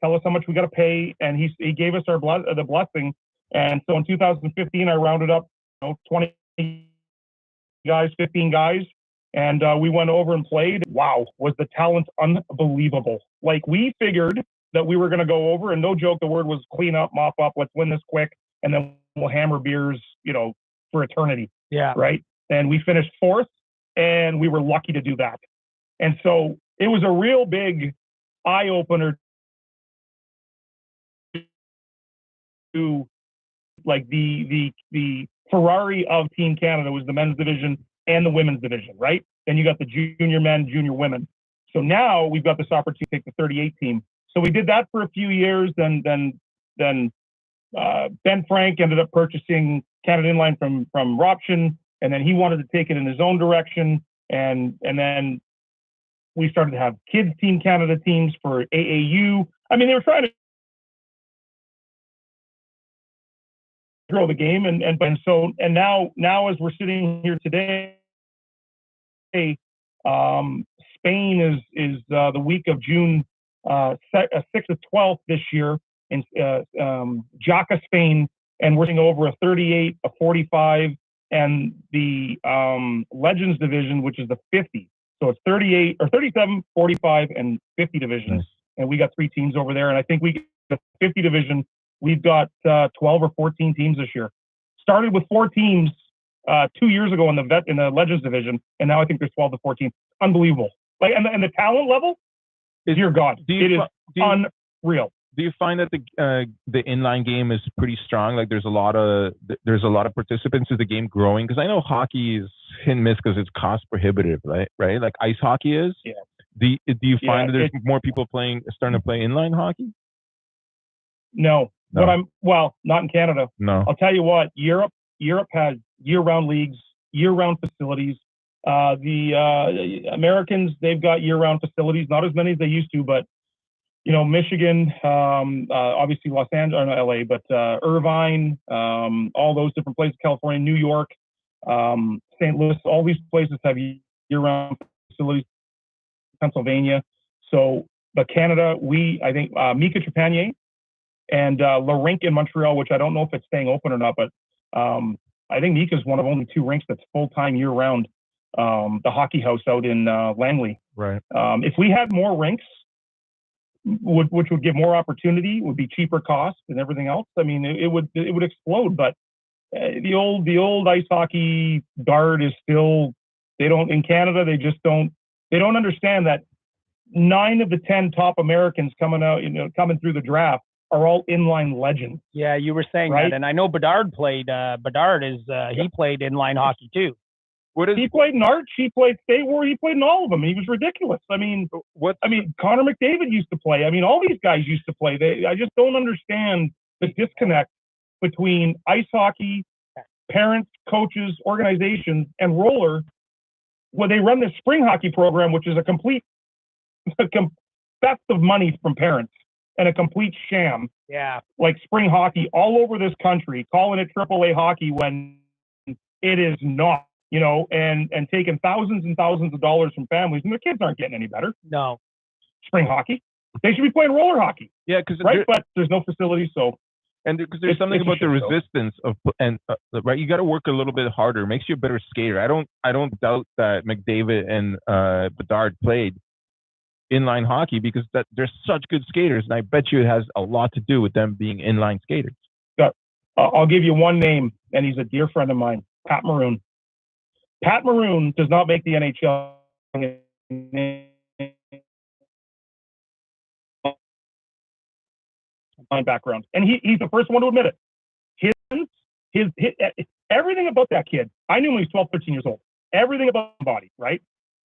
tell us how much we got to pay, and he gave us the blessing. And so in 2015, I rounded up 20 guys, 15 guys, and we went over and played. Wow, was the talent unbelievable. Like, we figured that we were going to go over, and no joke, the word was clean up, mop up, let's win this quick, and then we'll hammer beers, for eternity. Yeah. Right? And we finished fourth, and we were lucky to do that. And so it was a real big eye-opener to, like, the Ferrari of Team Canada was the men's division and the women's division, right? Then you got the junior men, junior women. So now we've got this opportunity to take the 38 team. So we did that for a few years. Then Ben Frank ended up purchasing Canada Inline from Roption, and then he wanted to take it in his own direction. And then we started to have kids Team Canada teams for AAU. I mean, they were trying to grow the game, and now as we're sitting here today, Spain is the week of June 6th to 12th this year in Jaca, Spain, and we're seeing over a 38, a 45, and the Legends division, which is the 50. So it's 38 or 37, 45, and 50 divisions, and we got 3 teams over there. And I think the 50 division, we've got 12 or 14 teams this year. Started with 4 teams 2 years ago in the Legends division, and now I think there's 12 to 14. Unbelievable. Like, and the talent level, dear God, it is unreal. Do you find that the inline game is pretty strong? Like, there's a lot of participants. Is the game growing? Because I know hockey is hit and miss because it's cost prohibitive, right? Like ice hockey is. Yeah. Do you find that there's more people starting to play inline hockey? No. Well, not in Canada. No. I'll tell you what, Europe has year-round leagues, year-round facilities. The Americans, they've got year-round facilities, not as many as they used to, but Michigan, obviously Los Angeles, not LA, but Irvine, all those different places, California, New York, St. Louis, all these places have year-round facilities, Pennsylvania. So, but Canada, I think Mika Trepanier and La Rink in Montreal, which I don't know if it's staying open or not, but I think Mika is one of only 2 rinks that's full-time year-round, the hockey house out in Langley. Right. If we had more rinks, which would give more opportunity, would be cheaper cost and everything else. I mean, it would explode. But the old ice hockey guard is still, in Canada, they don't understand that 9 of the 10 top Americans coming through the draft are all inline legends. Yeah, you were saying right? that, and I know Bedard played. He played inline hockey too. He played in Arch. He played State War. He played in all of them. He was ridiculous. I mean, Connor McDavid used to play. I mean, all these guys used to play. I just don't understand the disconnect between ice hockey, parents, coaches, organizations, and roller, where they run this spring hockey program, which is a complete theft of money from parents and a complete sham. Yeah. Like spring hockey all over this country, calling it AAA hockey when it is not. And taking thousands and thousands of dollars from families, and their kids aren't getting any better. No. Spring hockey. They should be playing roller hockey. Yeah, because but there's no facility, so. And because there's something about the resistance right. You got to work a little bit harder. It makes you a better skater. I don't doubt that McDavid and Bedard played inline hockey because they're such good skaters, and I bet you it has a lot to do with them being inline skaters. I'll give you one name, and he's a dear friend of mine, Pat Maroon. Pat Maroon does not make the NHL background, and he's the first one to admit it. His everything about that kid, I knew when he was 12, 13 years old. Everything about the body, right?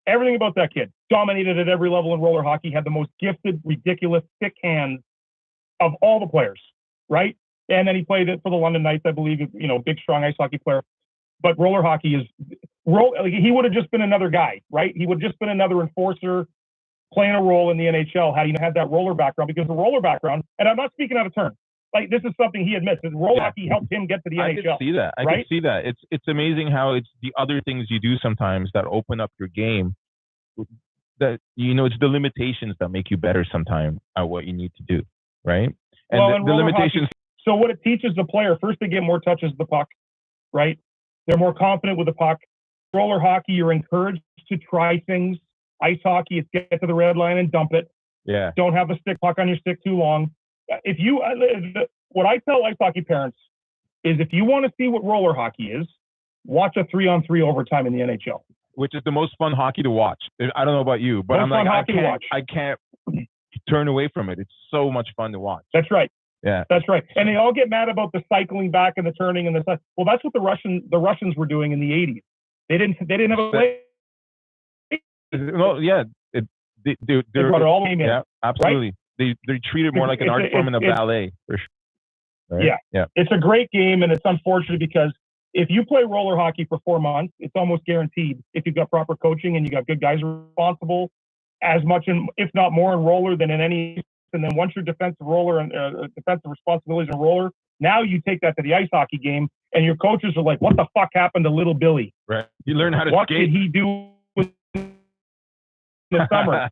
Everything about that kid. Dominated at every level in roller hockey, had the most gifted, ridiculous, thick hands of all the players, right? And then he played it for the London Knights, I believe, big, strong ice hockey player. But roller hockey he would have just been another guy, right? He would have just been another enforcer playing a role in the NHL had he had that roller background, because the roller background, and I'm not speaking out of turn, like this is something he admits, roller hockey helped him get to the NHL. I can see that. I can see that. It's amazing how it's the other things you do sometimes that open up your game. That it's the limitations that make you better sometimes at what you need to do. right? And Well, the limitations. So what it teaches the player, first they get more touches of the puck, right? They're more confident with the puck. Roller hockey, you're encouraged to try things. Ice hockey, it's get to the red line and dump it. Yeah. Don't have the puck on your stick too long. If you, what I tell ice hockey parents is, if you want to see what roller hockey is, watch a 3-on-3 overtime in the NHL. Which is the most fun hockey to watch. I don't know about you, but I'm like, I can't turn away from it. It's so much fun to watch. That's right. Yeah, that's right. And they all get mad about the cycling back and the turning and the stuff. Well, that's what the Russians were doing in the 80s. They didn't have a way. No, yeah, they brought it all in. Yeah, absolutely. Right? They treat it more like an art form in a ballet, for sure. Right? Yeah, it's a great game, and it's unfortunate because if you play roller hockey for 4 months, it's almost guaranteed, if you've got proper coaching and you got good guys responsible, as much, if not more, in roller than in any. And then once you're defensive roller and defensive responsibilities in roller, now you take that to the ice hockey game, and your coaches are like, "What the fuck happened to little Billy? Right? You learn how to what skate. Did he do in the summer?"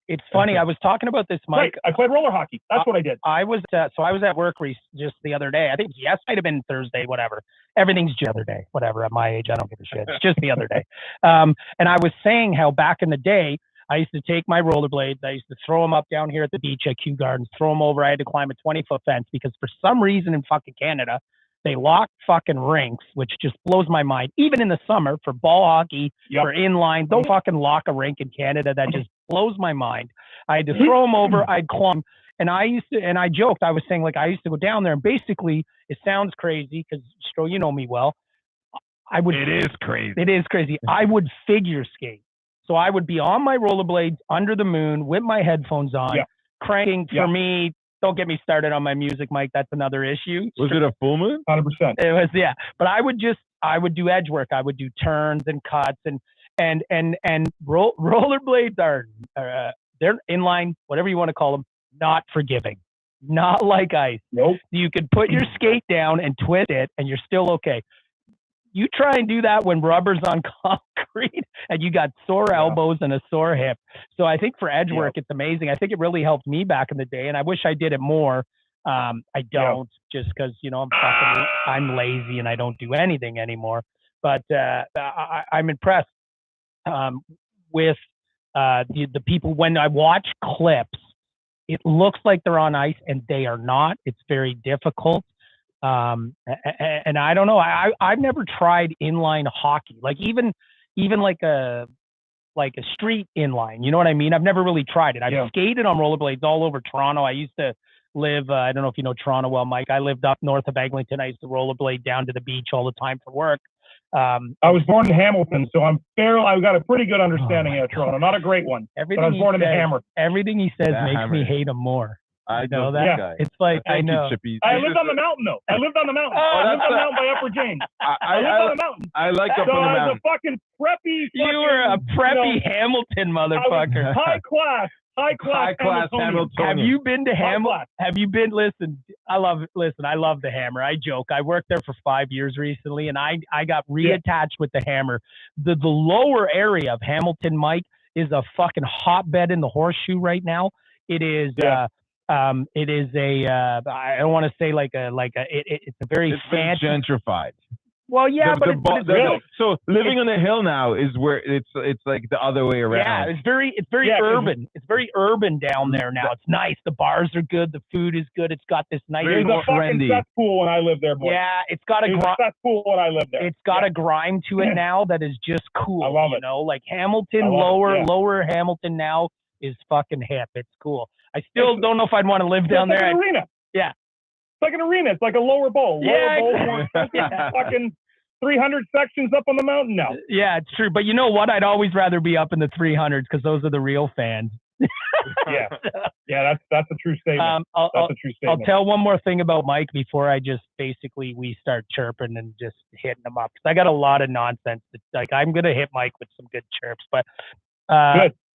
It's funny. I was talking about this, Mike. Right. I played roller hockey. That's what I did. I was at work just the other day. I think it might have been Thursday, whatever. Everything's just the other day, whatever. At my age, I don't give a shit. It's just the other day. And I was saying how back in the day, I used to take my rollerblades. I used to throw them up down here at the beach at Kew Gardens, throw them over. I had to climb a 20-foot fence because for some reason in fucking Canada, they lock fucking rinks, which just blows my mind. Even in the summer for ball hockey, for inline, don't fucking lock a rink in Canada. That just blows my mind. I had to throw them over. I'd climb. And I joked, I was saying, like, I used to go down there and basically, it sounds crazy because, Stro, you know me well. It is crazy. It is crazy. I would figure skate. So I would be on my rollerblades under the moon with my headphones on, cranking. For me, don't get me started on my music, Mike. That's another issue. Was it a full moon? 100%. It was, yeah. But I would do edge work. I would do turns and cuts and rollerblades are they're inline, whatever you want to call them, not forgiving. Not like ice. Nope. You could put your skate down and twist it and you're still okay. You try and do that when rubber's on concrete and you got sore elbows and a sore hip. So I think for edge work, it's amazing. I think it really helped me back in the day, and I wish I did it more. I don't, just because, you know, I'm lazy and I don't do anything anymore. But I'm impressed with the people. When I watch clips, it looks like they're on ice and they are not. It's very difficult. And I don't know. I've never tried inline hockey, like even like a street inline. You know what I mean? I've never really tried it. I've skated on rollerblades all over Toronto. I used to live. I don't know if you know Toronto well, Mike. I lived up north of Eglinton. I used to rollerblade down to the beach all the time for work. I was born in Hamilton, so I've got a pretty good understanding of Toronto. Not a great one, but I was born in the Hammer. Everything he says makes me hate him more. I know that guy. It's like, I know. I lived on the mountain, though. I lived on the mountain. I lived on the mountain by Upper James. I lived on the mountain. I like up on the mountain. So I was a fucking preppy. You were a preppy Hamilton motherfucker. High class Hamiltonian. Have you been to Hamilton? Have you been? Listen, I love the Hammer. I joke. I worked there for 5 years recently, and I got reattached with the Hammer. The lower area of Hamilton, Mike, is a fucking hotbed in the horseshoe right now. It is. It is I don't want to say it's a very fancy, gentrified. Well, yeah, but it's really, so living on the hill now is where it's like the other way around. Yeah, it's very urban. It's very urban down there now. It's nice. The bars are good. The food is good. It's got this nice. There's a fucking cesspool when I lived there, boy. Yeah, it's got a cesspool when I lived there. It's got a grime to it now that is just cool. I love it. You know, like Hamilton, lower Hamilton now is fucking hip. It's cool. I still don't know if I'd want to live down there. Like an arena. Yeah. It's like an arena. It's like a lower bowl. Fucking 300 sections up on the mountain now. Yeah, it's true. But you know what? I'd always rather be up in the 300s because those are the real fans. Yeah, that's a true statement. That's a true statement. I'll tell one more thing about Mike before I just we start chirping and just hitting him up. Because I got a lot of nonsense. Like, I'm going to hit Mike with some good chirps. But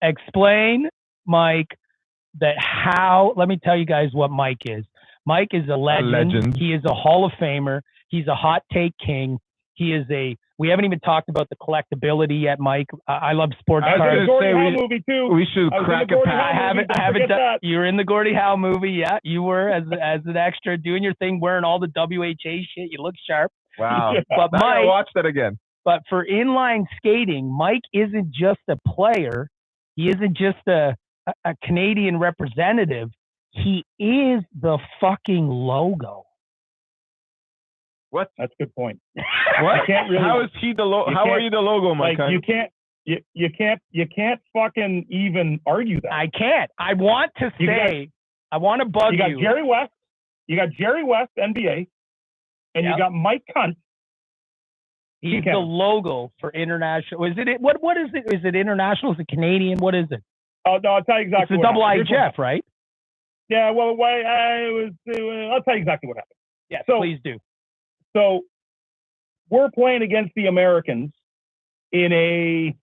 explain, Mike, let me tell you guys what Mike is. Mike is a legend. He is a Hall of Famer. He's a hot take king. He is a We haven't even talked about the collectability yet, Mike. I love sports I was in cards. the Gordie Howe movie too. We should crack a pack. I haven't done. You're in the Gordie Howe movie, yeah. You were as an extra, doing your thing, wearing all the WHA shit. You look sharp. Wow. But Mike, Mike, watch that again. But for inline skating, Mike isn't just a player. He isn't just a Canadian representative. He is the fucking logo. What? That's a good point. What? Can't really, how is he the logo? How are you the logo, Mike? Like, you can't fucking even argue that. I can't. I want to say, I want to bug you. You got Jerry West. You got Jerry West, NBA, and you got Mike Hunt. He's the logo for international. Is it? What is it? Is it international? Is it Canadian? What is it? Oh no, I'll tell you exactly. It's the double IHF, right? Yeah. Well, I'll tell you exactly what happened. Yeah. So, please do. So we're playing against the Americans in a,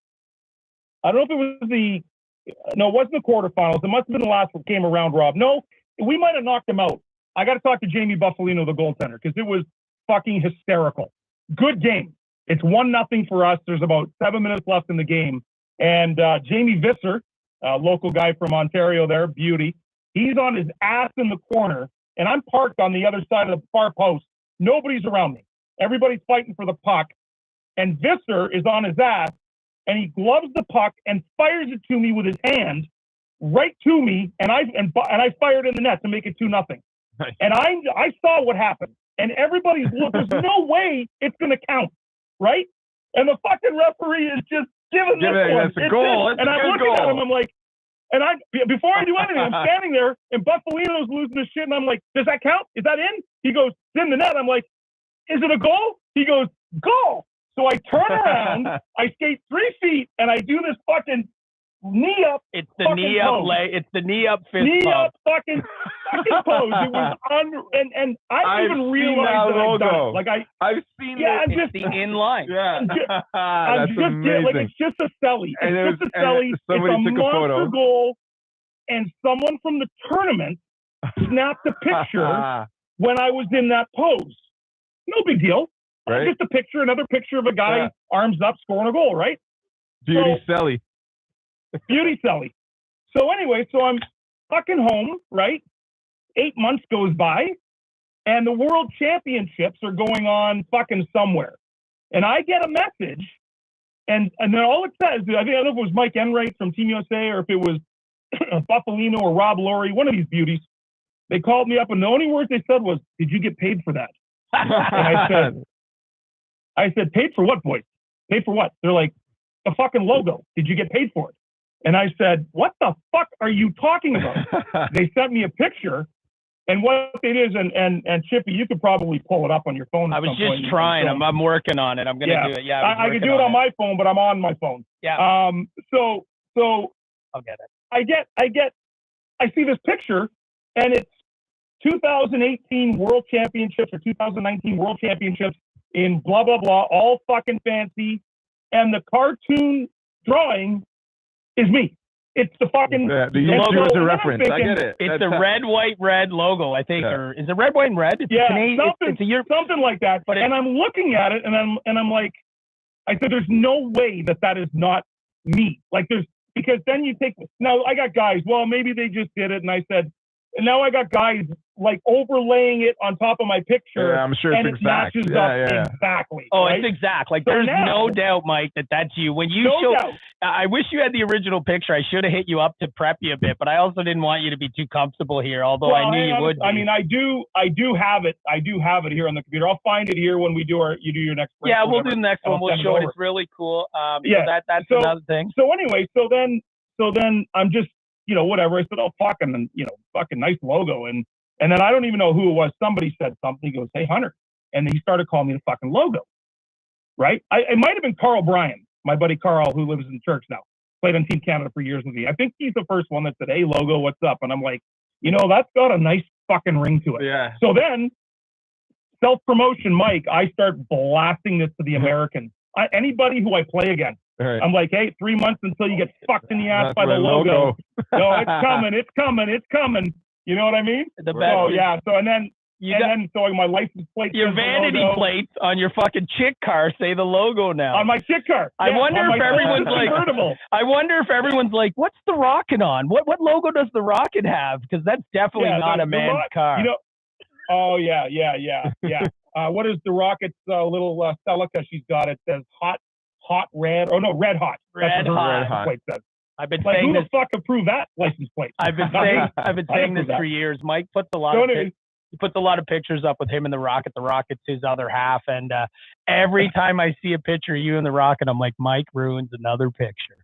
I don't know if it wasn't the quarterfinals. It must have been the last game around, Rob. No, we might have knocked them out. I got to talk to Jamie Buffalino, the goaltender, because it was fucking hysterical. Good game. It's 1-0 for us. There's about 7 minutes left in the game. And Jamie Visser, a local guy from Ontario there, beauty, he's on his ass in the corner, and I'm parked on the other side of the far post. Nobody's around me. Everybody's fighting for the puck. And Visser is on his ass, and he gloves the puck and fires it to me with his hand right to me, and I fired in the net to make it 2-0. Nice. And I saw what happened. And everybody's looking, there's no way it's going to count, right? And the fucking referee is just giving this one. It's a goal. And I'm looking at him, I'm like, before I do anything, I'm standing there, and Buffalino's losing his shit, and I'm like, does that count? Is that in? He goes, it's in the net. I'm like, is it a goal? He goes, goal. So I turn around, I skate 3 feet, and I do this fucking knee up. It's the knee up it's the knee up fist knee pump. up fucking pose. It was and I even realized that I've done it. Like I've seen it's the inline. Yeah. That's amazing. Like it's just a celly. It's just a celly. It's a monster goal. And someone from the tournament snapped a picture when I was in that pose. No big deal. Right? Just a picture, another picture of a guy arms up scoring a goal, right? Beauty Sally. Beauty Sally. So anyway, so I'm fucking home, right? 8 months goes by, and the World Championships are going on fucking somewhere. And I get a message, and then all it says, I don't know if it was Mike Enright from Team USA or if it was Buffalino or Rob Laurie, one of these beauties. They called me up, and the only words they said was, "Did you get paid for that?" And I said, "Paid for what, boys? Paid for what?" They're like, "The fucking logo. Did you get paid for it?" And I said, "What the fuck are you talking about?" They sent me a picture, and what it is, and Chippy, you could probably pull it up on your phone. I was just trying. I'm working on it. I'm gonna do it. Yeah, I can do it on my phone, but I'm on my phone. Yeah. So I'll get it. I see this picture, and it's 2018 World Championships or 2019 World Championships in blah blah blah, all fucking fancy, and the cartoon drawing is me. It's the fucking the logo is a reference. Thinking, I get it. It's the red, white, red logo, I think, or is it red, white, and red? It's something like that. But and I'm looking at it, and I'm like, I said, there's no way that is not me. Like because then you take now I got guys. Well, maybe they just did it, and I said, and now I got guys like overlaying it on top of my picture. Yeah, I'm sure it's exact. Matches up exactly. Oh, right? It's exact. Like there's no doubt, Mike, that's you. When you I wish you had the original picture. I should have hit you up to prep you a bit, but I also didn't want you to be too comfortable here. Although I knew you would be. I mean, I do have it. I do have it here on the computer. I'll find it here when you do your next. Yeah, we'll do the next one. We'll show it. It's really cool. That's another thing. So anyway, so then I'm just. Whatever. I said, oh, fucking nice logo. And then I don't even know who it was. Somebody said something. He goes, hey, Hunter. And then he started calling me the fucking logo. Right? It might have been Carl Bryan, my buddy Carl, who lives in Church now. Played on Team Canada for years with me. I think he's the first one that said, hey, logo, what's up? And I'm like, that's got a nice fucking ring to it. Yeah. So then, self-promotion, Mike, I start blasting this to the Americans. Anybody who I play against. Right. I'm like, hey, 3 months until you get fucked in the ass by the logo. No, it's coming. You know what I mean? The best. So yeah. So and then then so my license plate. Your vanity plates on your fucking chick car say the logo now. On my chick car. I wonder if everyone's like, I wonder if everyone's like, what's the Rocket on? What logo does the Rocket have? Because that's definitely not a man's car. You know, oh yeah. What is the Rocket's little Celica she's got? It says hot red. Oh no, red hot. Red hot. Plate says. I've been like, saying who this. the fuck approved that license plate? I've been saying this for years. Mike puts a lot of pictures up with him and the Rocket. The Rocket's his other half, and every time I see a picture of you and the Rocket, I'm like, Mike ruins another picture.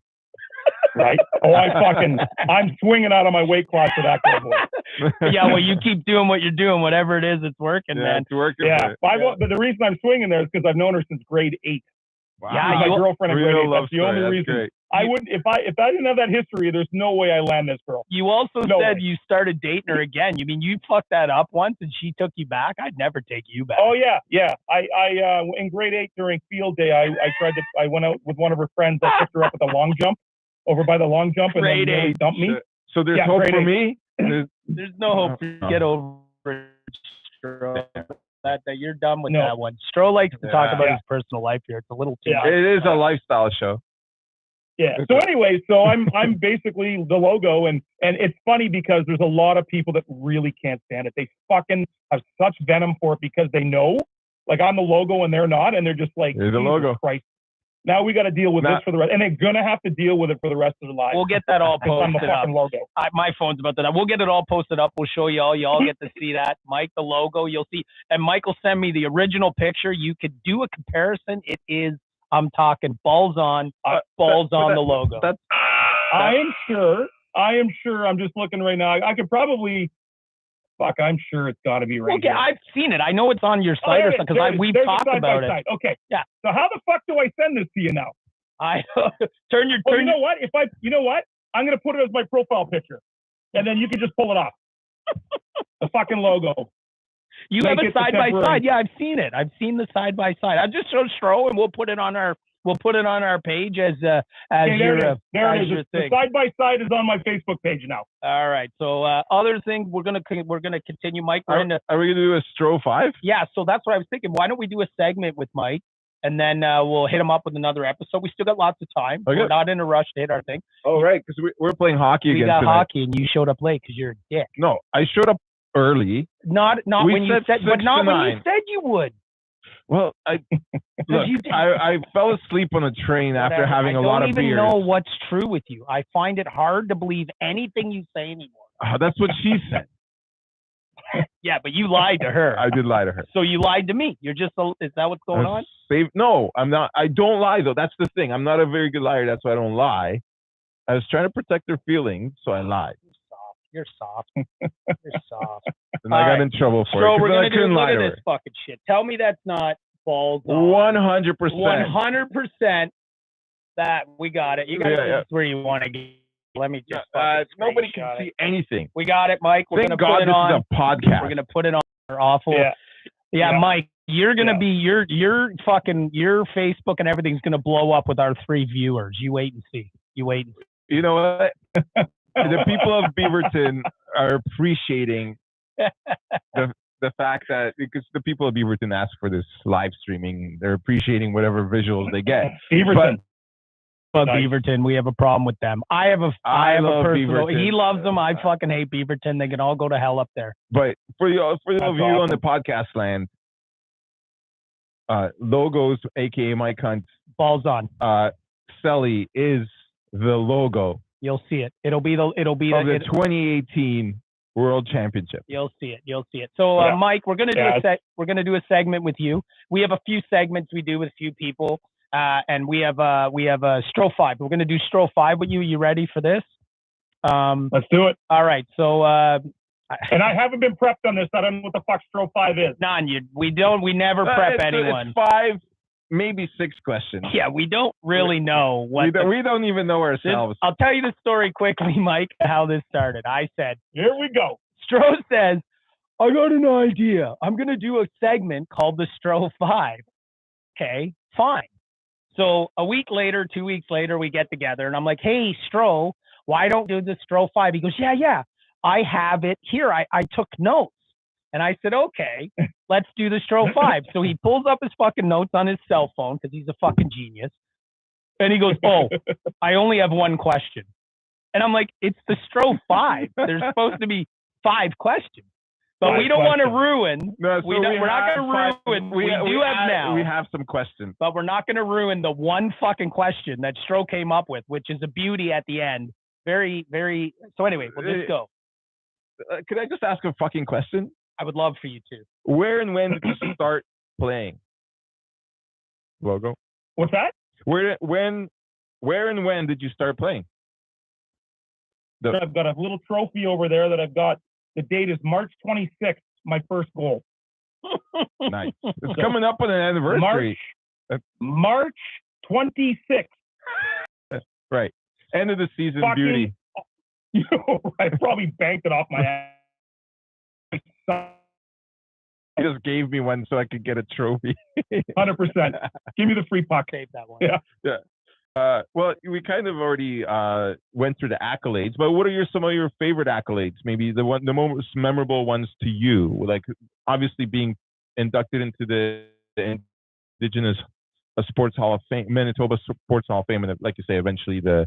Right? Oh, I'm swinging out of my weight class for that kind of boy. Yeah, well, you keep doing what you're doing. Whatever it is, it's working, man. It's working. Yeah, but the reason I'm swinging there is because I've known her since grade 8. Wow. Yeah, my girlfriend in grade 8. That's the only reason. Great. I wouldn't if I didn't have that history. There's no way I land this girl. You also said you started dating her again. You mean you fucked that up once and she took you back? I'd never take you back. Oh yeah. I in grade 8 during field day, I went out with one of her friends. I picked her up at the long jump over by the long jump, and then they dumped me. So there's hope for me. There's no hope to get over it. That you're done with that one. Stro likes to talk about his personal life here. It's a little too much. It is a lifestyle show. Yeah. So anyway, I'm basically the logo, and it's funny because there's a lot of people that really can't stand it. They fucking have such venom for it because they know, like I'm the logo and they're not, and they're just like, the logo. Christ. Now we got to deal with this for the rest, and they're gonna have to deal with it for the rest of their lives. We'll get that all posted up. Logo. My phone's about that. We'll get it all posted up. We'll show you all. Y'all get to see that. Mike, the logo, you'll see. And Mike will send me the original picture. You could do a comparison. It is, I'm talking balls on the logo. I am sure. I'm just looking right now. I could probably. Fuck, I'm sure it's got to be right. Okay, here. I've seen it. I know it's on your site or something because we've talked about it. Okay. Yeah. So how the fuck do I send this to you now? Turn. You know what? I'm gonna put it as my profile picture, and then you can just pull it off. The fucking logo. You have a side by side. Yeah, I've seen it. I've seen the side by side. I'll just show Stro, and we'll put it on our page as your thing. The side by side is on my Facebook page now. All right. So other thing, we're gonna continue, Mike. Are we gonna do a Stro 5? Yeah. So that's what I was thinking. Why don't we do a segment with Mike, and then we'll hit him up with another episode. We still got lots of time. Okay. We're not in a rush to hit our thing. Oh right, because we're playing hockey again. We got tonight. hockey, and you showed up late because you're a dick. No, I showed up early. Not when you said, but not when you said you would. Well, I fell asleep on a train after having a lot of beers. I don't even know what's true with you. I find it hard to believe anything you say anymore. That's what she said. Yeah, but you lied to her. I did lie to her. So you lied to me. Is that what's going on? No, I'm not. I don't lie, though. That's the thing. I'm not a very good liar. That's why I don't lie. I was trying to protect her feelings, so I lied. You're soft. And I got in trouble for it. We're going to look at this fucking shit. Tell me that's not balls on. 100%. 100% that we got it. You got it where you want to get. Let me just. Nobody can see anything. We got it, Mike. We're going to put it on. This is a podcast. We're going to put it on our awful. Yeah, Mike, you're going to be your Facebook and everything's going to blow up with our 3 viewers. You wait and see. You know what? The people of Beaverton are appreciating the fact that because the people of Beaverton asked for this live streaming, they're appreciating whatever visuals they get. Beaverton, we have a problem with them. I have a personal. Beaverton. He loves them. I fucking hate Beaverton. They can all go to hell up there. But for the of you on the podcast land, logos, aka Mike Hunt, balls on. Selly is the logo. You'll see it. It'll be the 2018 World Championship. You'll see it. So Mike, we're gonna do a segment with you. We have a few segments we do with a few people, and we have a Stro 5. We're gonna do Stro 5 with you. You ready for this? Let's do it. All right. So. And I haven't been prepped on this. I don't know what the fuck Stro 5 is. None. We never prep anyone. It's 5. Maybe 6 questions. Yeah, we don't really know what. We don't even know ourselves. I'll tell you the story quickly, Mike, how this started. I said, here we go. Stro says, I got an idea. I'm going to do a segment called the Stro 5. Okay, fine. So a week later, 2 weeks later, we get together and I'm like, hey, Stro, why don't do the Stro 5? He goes, yeah. I have it here. I took notes. And I said, okay, let's do the Stro 5. So he pulls up his fucking notes on his cell phone because he's a fucking genius. And he goes, oh, I only have one question. And I'm like, it's the Stro 5. There's supposed to be 5 questions. But we don't want to ruin. No, so we're not going to ruin. We have some questions. But we're not going to ruin the one fucking question that Stro came up with, which is a beauty at the end. Very, very. So anyway, we'll just go. Could I just ask a fucking question? I would love for you to. Where and when did you start playing? Logo. What's that? Where and when did you start playing? I've got a little trophy over there that I've got. The date is March 26th, my first goal. Nice. It's coming up on an anniversary. March 26th. Right. End of the season fucking, beauty. I probably banked it off my ass. He just gave me one so I could get a trophy. 100%. Give me the free puck. Save that one. Yeah. Well, we kind of already went through the accolades, but what are some of your favorite accolades? Maybe the most memorable ones to you, like obviously being inducted into the Indigenous Sports Hall of Fame, Manitoba Sports Hall of Fame, and like you say, eventually the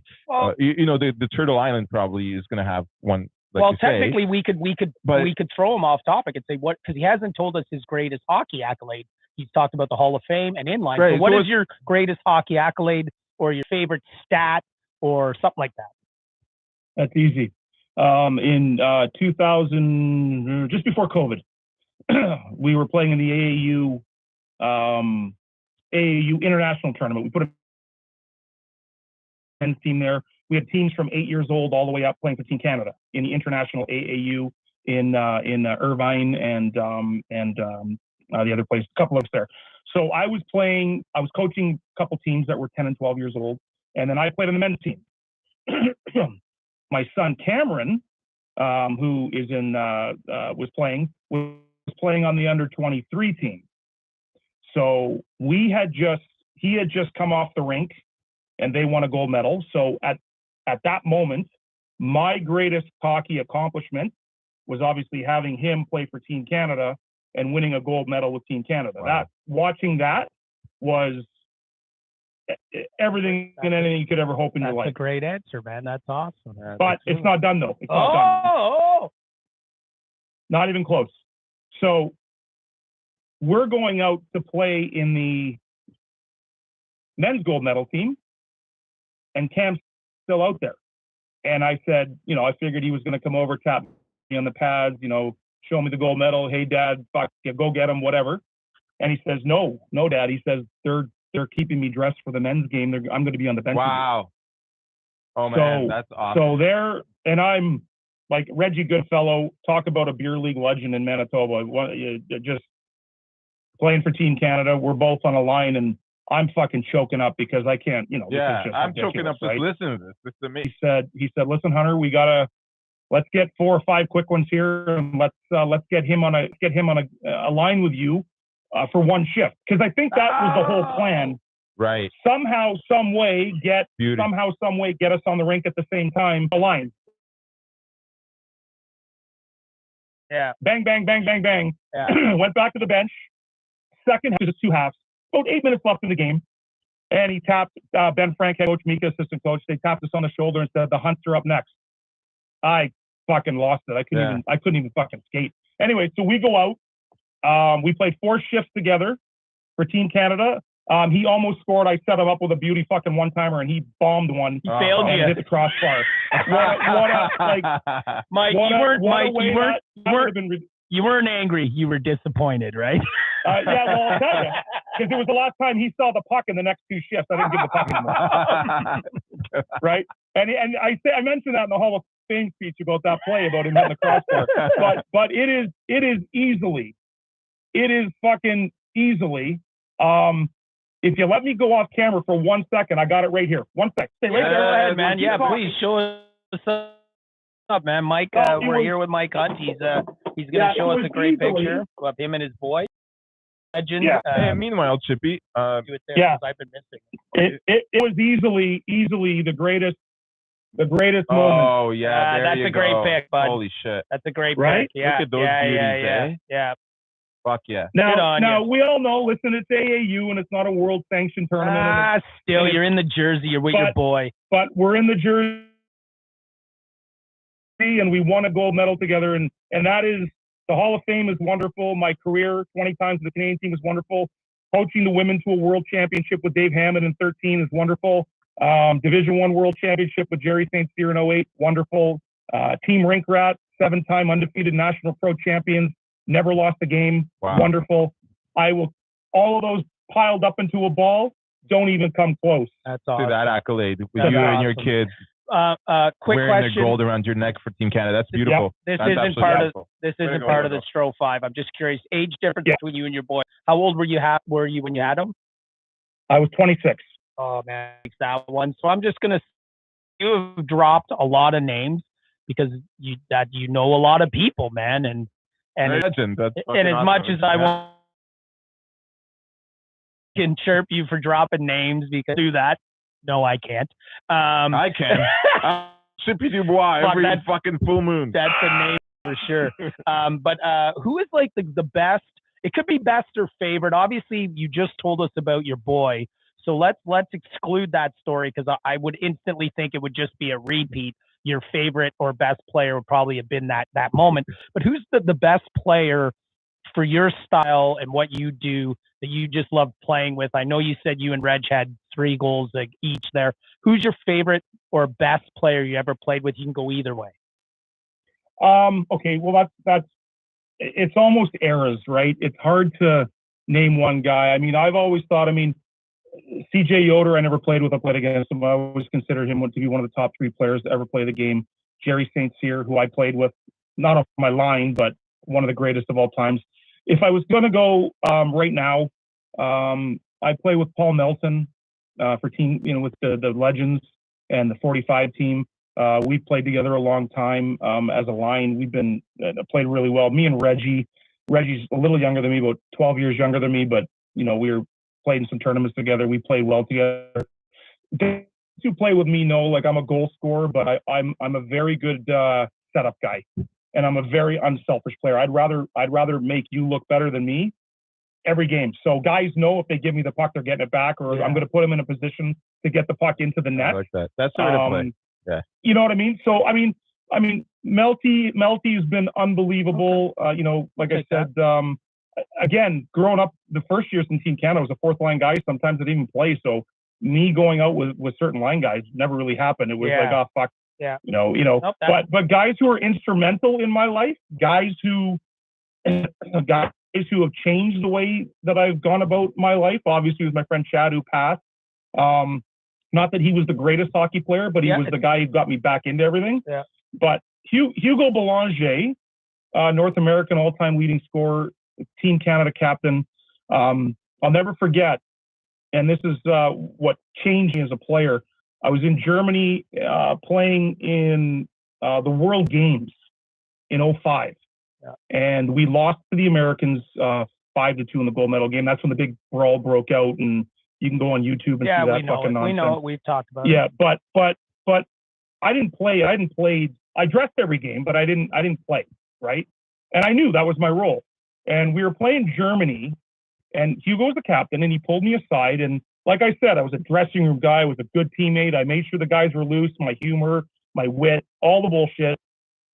Turtle Island probably is going to have one. Like well, technically, we could throw him off topic and say what, because he hasn't told us his greatest hockey accolade. He's talked about the Hall of Fame and inline. Right. So what is your greatest hockey accolade or your favorite stat or something like that? That's easy. In 2000, just before COVID, we were playing in the AAU international tournament. We put a men's team there. We had teams from 8 years old all the way up playing for Team Canada in the international AAU in Irvine and the other place, a couple of us there. So I was coaching a couple teams that were 10 and 12 years old, and then I played on the men's team. My son Cameron, who is was playing on the under 23 team. So he had just come off the rink, and they won a gold medal. So at that moment, my greatest hockey accomplishment was obviously having him play for Team Canada and winning a gold medal with Team Canada. Wow. Watching that was everything and anything you could ever hope in your life. That's a great answer, man. That's awesome. But it's not done, though. It's not done. Not even close. So we're going out to play in the men's gold medal team, and Cam's still out there. And I said, I figured he was going to come over, tap me on the pads, show me the gold medal. Hey, Dad, fuck, go get him, whatever. And he says, no, Dad. He says, they're keeping me dressed for the men's game. I'm going to be on the bench. Wow. Oh, man, that's awesome. So and I'm like Reggie Goodfellow, talk about a beer league legend in Manitoba. Just playing for Team Canada. We're both on a line, and I'm fucking choking up because I can't, Yeah, I'm choking up just listening to this. This is amazing. He said, listen, Hunter, let's get 4 or 5 quick ones here, and let's get him on a line with you for one shift, because I think that was the whole plan. Right. Somehow, some way, get us on the rink at the same time. A line. Yeah. Bang, bang, bang, bang, bang. Yeah. Went back to the bench. Second half, just 2 halves. About 8 minutes left in the game, and he tapped Ben Frank, head coach, Mika, assistant coach. They tapped us on the shoulder and said, "The Hunts are up next." I fucking lost it. I couldn't even fucking skate. Anyway, so we go out. We played 4 shifts together for Team Canada. He almost scored. I set him up with a beauty fucking one-timer, and he bombed one. He failed you. Hit the crossbar. Mike, you weren't angry. You were disappointed, right? Yeah, well, I'll tell you, because it was the last time he saw the puck in the next 2 shifts. I didn't give the puck anymore. Right? And I mentioned that in the Hall of Fame speech about that play about him hitting the crossbar. But it is fucking easily. If you let me go off camera for 1 second, I got it right here. 1 second. Stay right there. Go ahead, man. Yeah, please show us up, man. Mike, we're here with Mike Hunt. He's going to show us a great picture of him and his boy. Legend. Yeah. And meanwhile, Chippy. I've been missing. It was easily the greatest The greatest moment. Oh yeah, that's a great pick, bud. Holy shit! That's a great Right? pick. Yeah, Look at those beauties, eh? Yeah. Fuck yeah. Now we all know. Listen, it's AAU and it's not a world sanctioned tournament. Still, you're in the jersey. You're with your boy. But we're in the jersey, and we won a gold medal together. And that is, the Hall of Fame is wonderful. My career 20 times with the Canadian team is wonderful. Coaching the women to a world championship with Dave Hammond in 13 is wonderful. Division I World Championship with Jerry St. Cyr in 08, wonderful. Team Rink Rat, 7-time undefeated national pro champions, never lost a game, wonderful. All of those piled up into a ball, don't even come close. That's awesome. To that accolade with you and your kids quick wearing question. the gold around your neck for Team Canada. That's beautiful. This That's isn't part beautiful. of the Stro 5. I'm just curious, age difference between you and your boy. How old were you when you had him? I was 26. Oh man, that one. So I'm just gonna. You have dropped a lot of names because you know a lot of people, man, and legend. That's and as awesome. much as I want can chirp you for dropping names because do that. No, I can't. I can. Chippy Dubois every fucking full moon. That's a name for sure. But who is like the best? It could be best or favorite. Obviously, you just told us about your boy. So let's exclude that story because I would instantly think it would just be a repeat. Your favorite or best player would probably have been that moment. But who's the best player for your style and what you do that you just love playing with? I know you said you and Reg had 3 goals like each there. Who's your favorite or best player you ever played with? You can go either way. Okay, well that's it's almost eras, right? It's hard to name one guy. I mean, I've always thought, CJ Yoder, I never played with. I played against him. I always considered him to be one of the top 3 players to ever play the game. Jerry St. Cyr, who I played with, not on my line, but one of the greatest of all times. If I was going to go right now, I play with Paul Melton for team, with the Legends and the 45 team. We've played together a long time as a line. We've been played really well. Me and Reggie. Reggie's a little younger than me, about 12 years younger than me, but we were played in some tournaments together. We played well together. Those who play with me know, like, I'm a goal scorer, but I'm a very good setup guy, and I'm a very unselfish player. I'd rather make you look better than me every game. So guys know if they give me the puck, they're getting it back, or I'm going to put them in a position to get the puck into the net. I like that. That's the way to play. Yeah. You know what I mean? So Melty's been unbelievable. Like I said, again, growing up, the first years in Team Canada, I was a 4th line guy. Sometimes I didn't even play. So me going out with certain line guys never really happened. It was like, oh fuck, Nope, but guys who are instrumental in my life, guys who have changed the way that I've gone about my life. Obviously, was my friend Chad, who passed. Not that he was the greatest hockey player, but he was the guy who got me back into everything. Yeah. But Hugo Belanger, North American all-time leading scorer, Team Canada captain. I'll never forget, and this is what changed me as a player. I was in Germany playing in the World Games in 2005. Yeah. And we lost to the Americans 5-2 in the gold medal game. That's when the big brawl broke out, and you can go on YouTube and see that fucking nonsense. We know it. We've talked about it. Yeah, but I didn't play. I dressed every game, but I didn't play, right? And I knew that was my role. And we were playing Germany, and Hugo was the captain, and he pulled me aside. And like I said, I was a dressing room guy. I was a good teammate. I made sure the guys were loose, my humor, my wit, all the bullshit.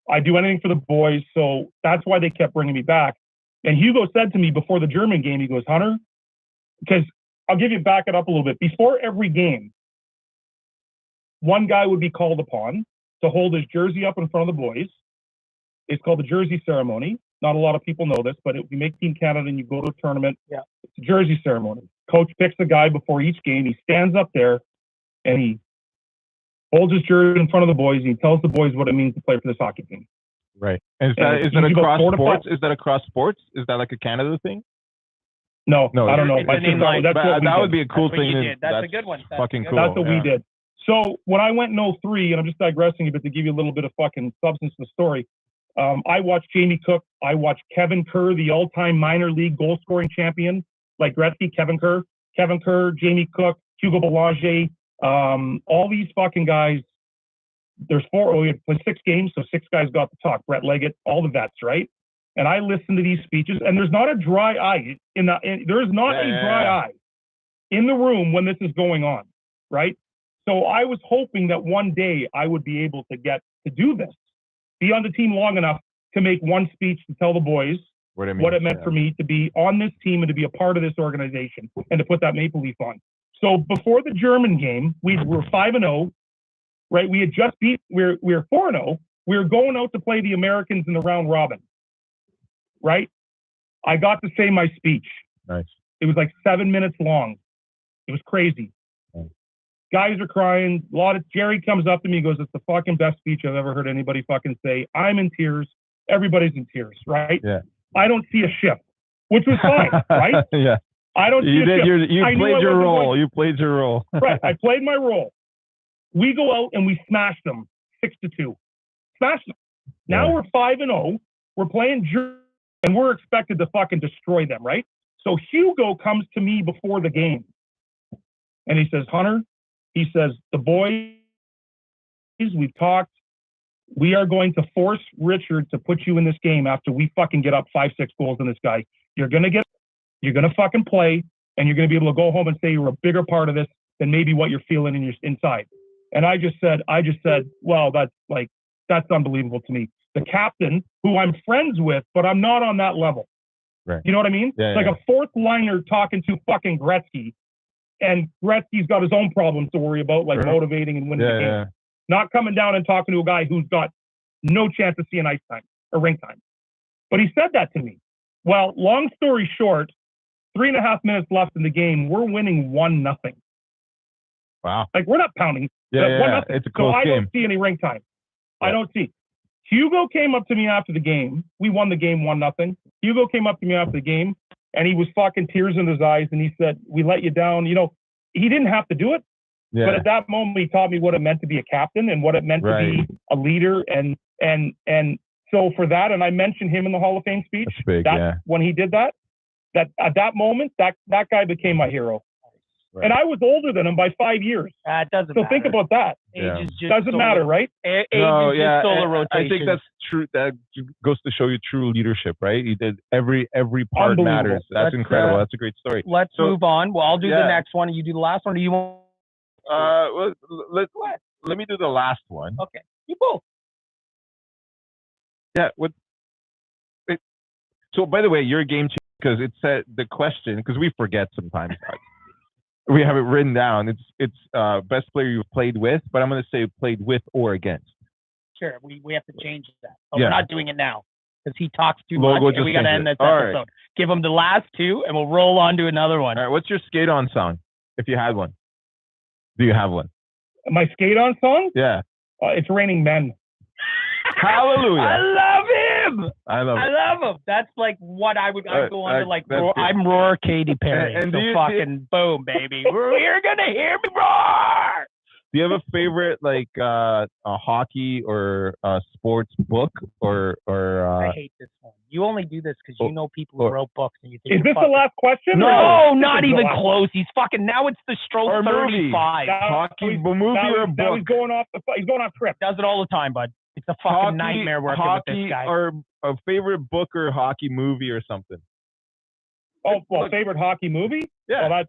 I do anything for the boys. So that's why they kept bringing me back. And Hugo said to me before the German game, he goes, Hunter, because I'll back it up a little bit. Before every game, one guy would be called upon to hold his jersey up in front of the boys. It's called the jersey ceremony. Not a lot of people know this, but if you make Team Canada and you go to a tournament, it's a jersey ceremony. Coach picks a guy before each game. He stands up there and he holds his jersey in front of the boys, and he tells the boys what it means to play for this hockey team. Right. Is that across sports? Is that across sports? Is that like a Canada thing? No, I don't know. That would be a cool thing. That's a good one. Fucking cool. That's what we did. So when I went in 2003, and I'm just digressing a bit to give you a little bit of fucking substance to the story, I watched Jamie Cook. I watched Kevin Kerr, the all-time minor league goal-scoring champion, like Gretzky. Kevin Kerr, Jamie Cook, Hugo Belanger, all these fucking guys there's four. We had played 6 games, so 6 guys got to talk. Brett Leggett, all the vets, right? And I listened to these speeches, and there's not a dry eye there is not a dry eye in the room when this is going on, right? So I was hoping that one day I would be able to get to do this, be on the team long enough to make one speech to tell the boys what it meant for me to be on this team and to be a part of this organization and to put that maple leaf on. So before the German game, we were 5-0, right? We had just beat, we were 4-0. We were going out to play the Americans in the round robin, right? I got to say my speech. Nice. It was like 7 minutes long. It was crazy. Nice. Guys are crying. Jerry comes up to me and goes, "It's the fucking best speech I've ever heard anybody fucking say." I'm in tears. Everybody's in tears, right? Yeah. I don't see a shift, which was fine, right? Yeah. I don't see a shift. You played your role. You played your role. Right. I played my role. We go out and we smash them 6-2. Smash them. Now we're 5-0. We're playing Germany, and we're expected to fucking destroy them, right? So Hugo comes to me before the game, and he says, "Hunter," he says, "the boys, we've talked. We are going to force Richard to put you in this game after we fucking get up 5-6 goals on this guy. You're going to fucking play, and you're going to be able to go home and say you're a bigger part of this than maybe what you're feeling in your inside." And I just said, "Well, that's unbelievable to me." The captain, who I'm friends with, but I'm not on that level. Right. You know what I mean? Yeah, like a fourth liner talking to fucking Gretzky, and Gretzky's got his own problems to worry about, like motivating and winning the game. Yeah. Not coming down and talking to a guy who's got no chance of seeing ice time or rink time. But he said that to me. Well, long story short, 3.5 minutes left in the game. We're winning 1-0. Wow. Like, we're not pounding. Yeah. It's a close game. I don't see any rink time. Yeah. I don't see. Hugo came up to me after the game. We won the game 1-0. Hugo came up to me after the game, and he was fucking tears in his eyes, and he said, "We let you down." You know, he didn't have to do it. Yeah. But at that moment, he taught me what it meant to be a captain and what it meant to be a leader. And so for that, and I mentioned him in the Hall of Fame speech. That's big, when he did that at that moment, that guy became my hero. Right. And I was older than him by 5 years. It doesn't matter. So think about that. Age is just doesn't matter, right? Age is just solar rotation. I think that's true. That goes to show you true leadership, right? He did every part matters. That's incredible. That's a great story. Let's move on. Well, I'll do the next one, and you do the last one. Or you want? Let me do the last one. Okay. You both. Yeah. So, by the way, you're a game changer because it said the question, because we forget sometimes. We have it written down. It's best player you've played with, but I'm going to say played with or against. Sure. We have to change that. But we're not doing it now because he talks too much, and we got to end this episode. Right. Give him the last two, and we'll roll on to another one. All right. What's your skate on song, if you had one? Do you have one? My skate on song? Yeah. It's Raining Men. Hallelujah. I love him. I love him. That's like what I'd go on to like. I'm Roar Katy Perry. And fucking boom, baby. You're gonna hear me roar. Do you have a favorite like a hockey or sports book or? I hate this one. You only do this because you know people who wrote books and you think. Is this the last question? No, not even close. He's fucking. Now it's the Stroke 35. Hockey movie or book? He's going off script. Does it all the time, bud. It's a fucking nightmare working with this guy. Or a favorite book or hockey movie or something. Oh, well, favorite hockey movie? Yeah. Well,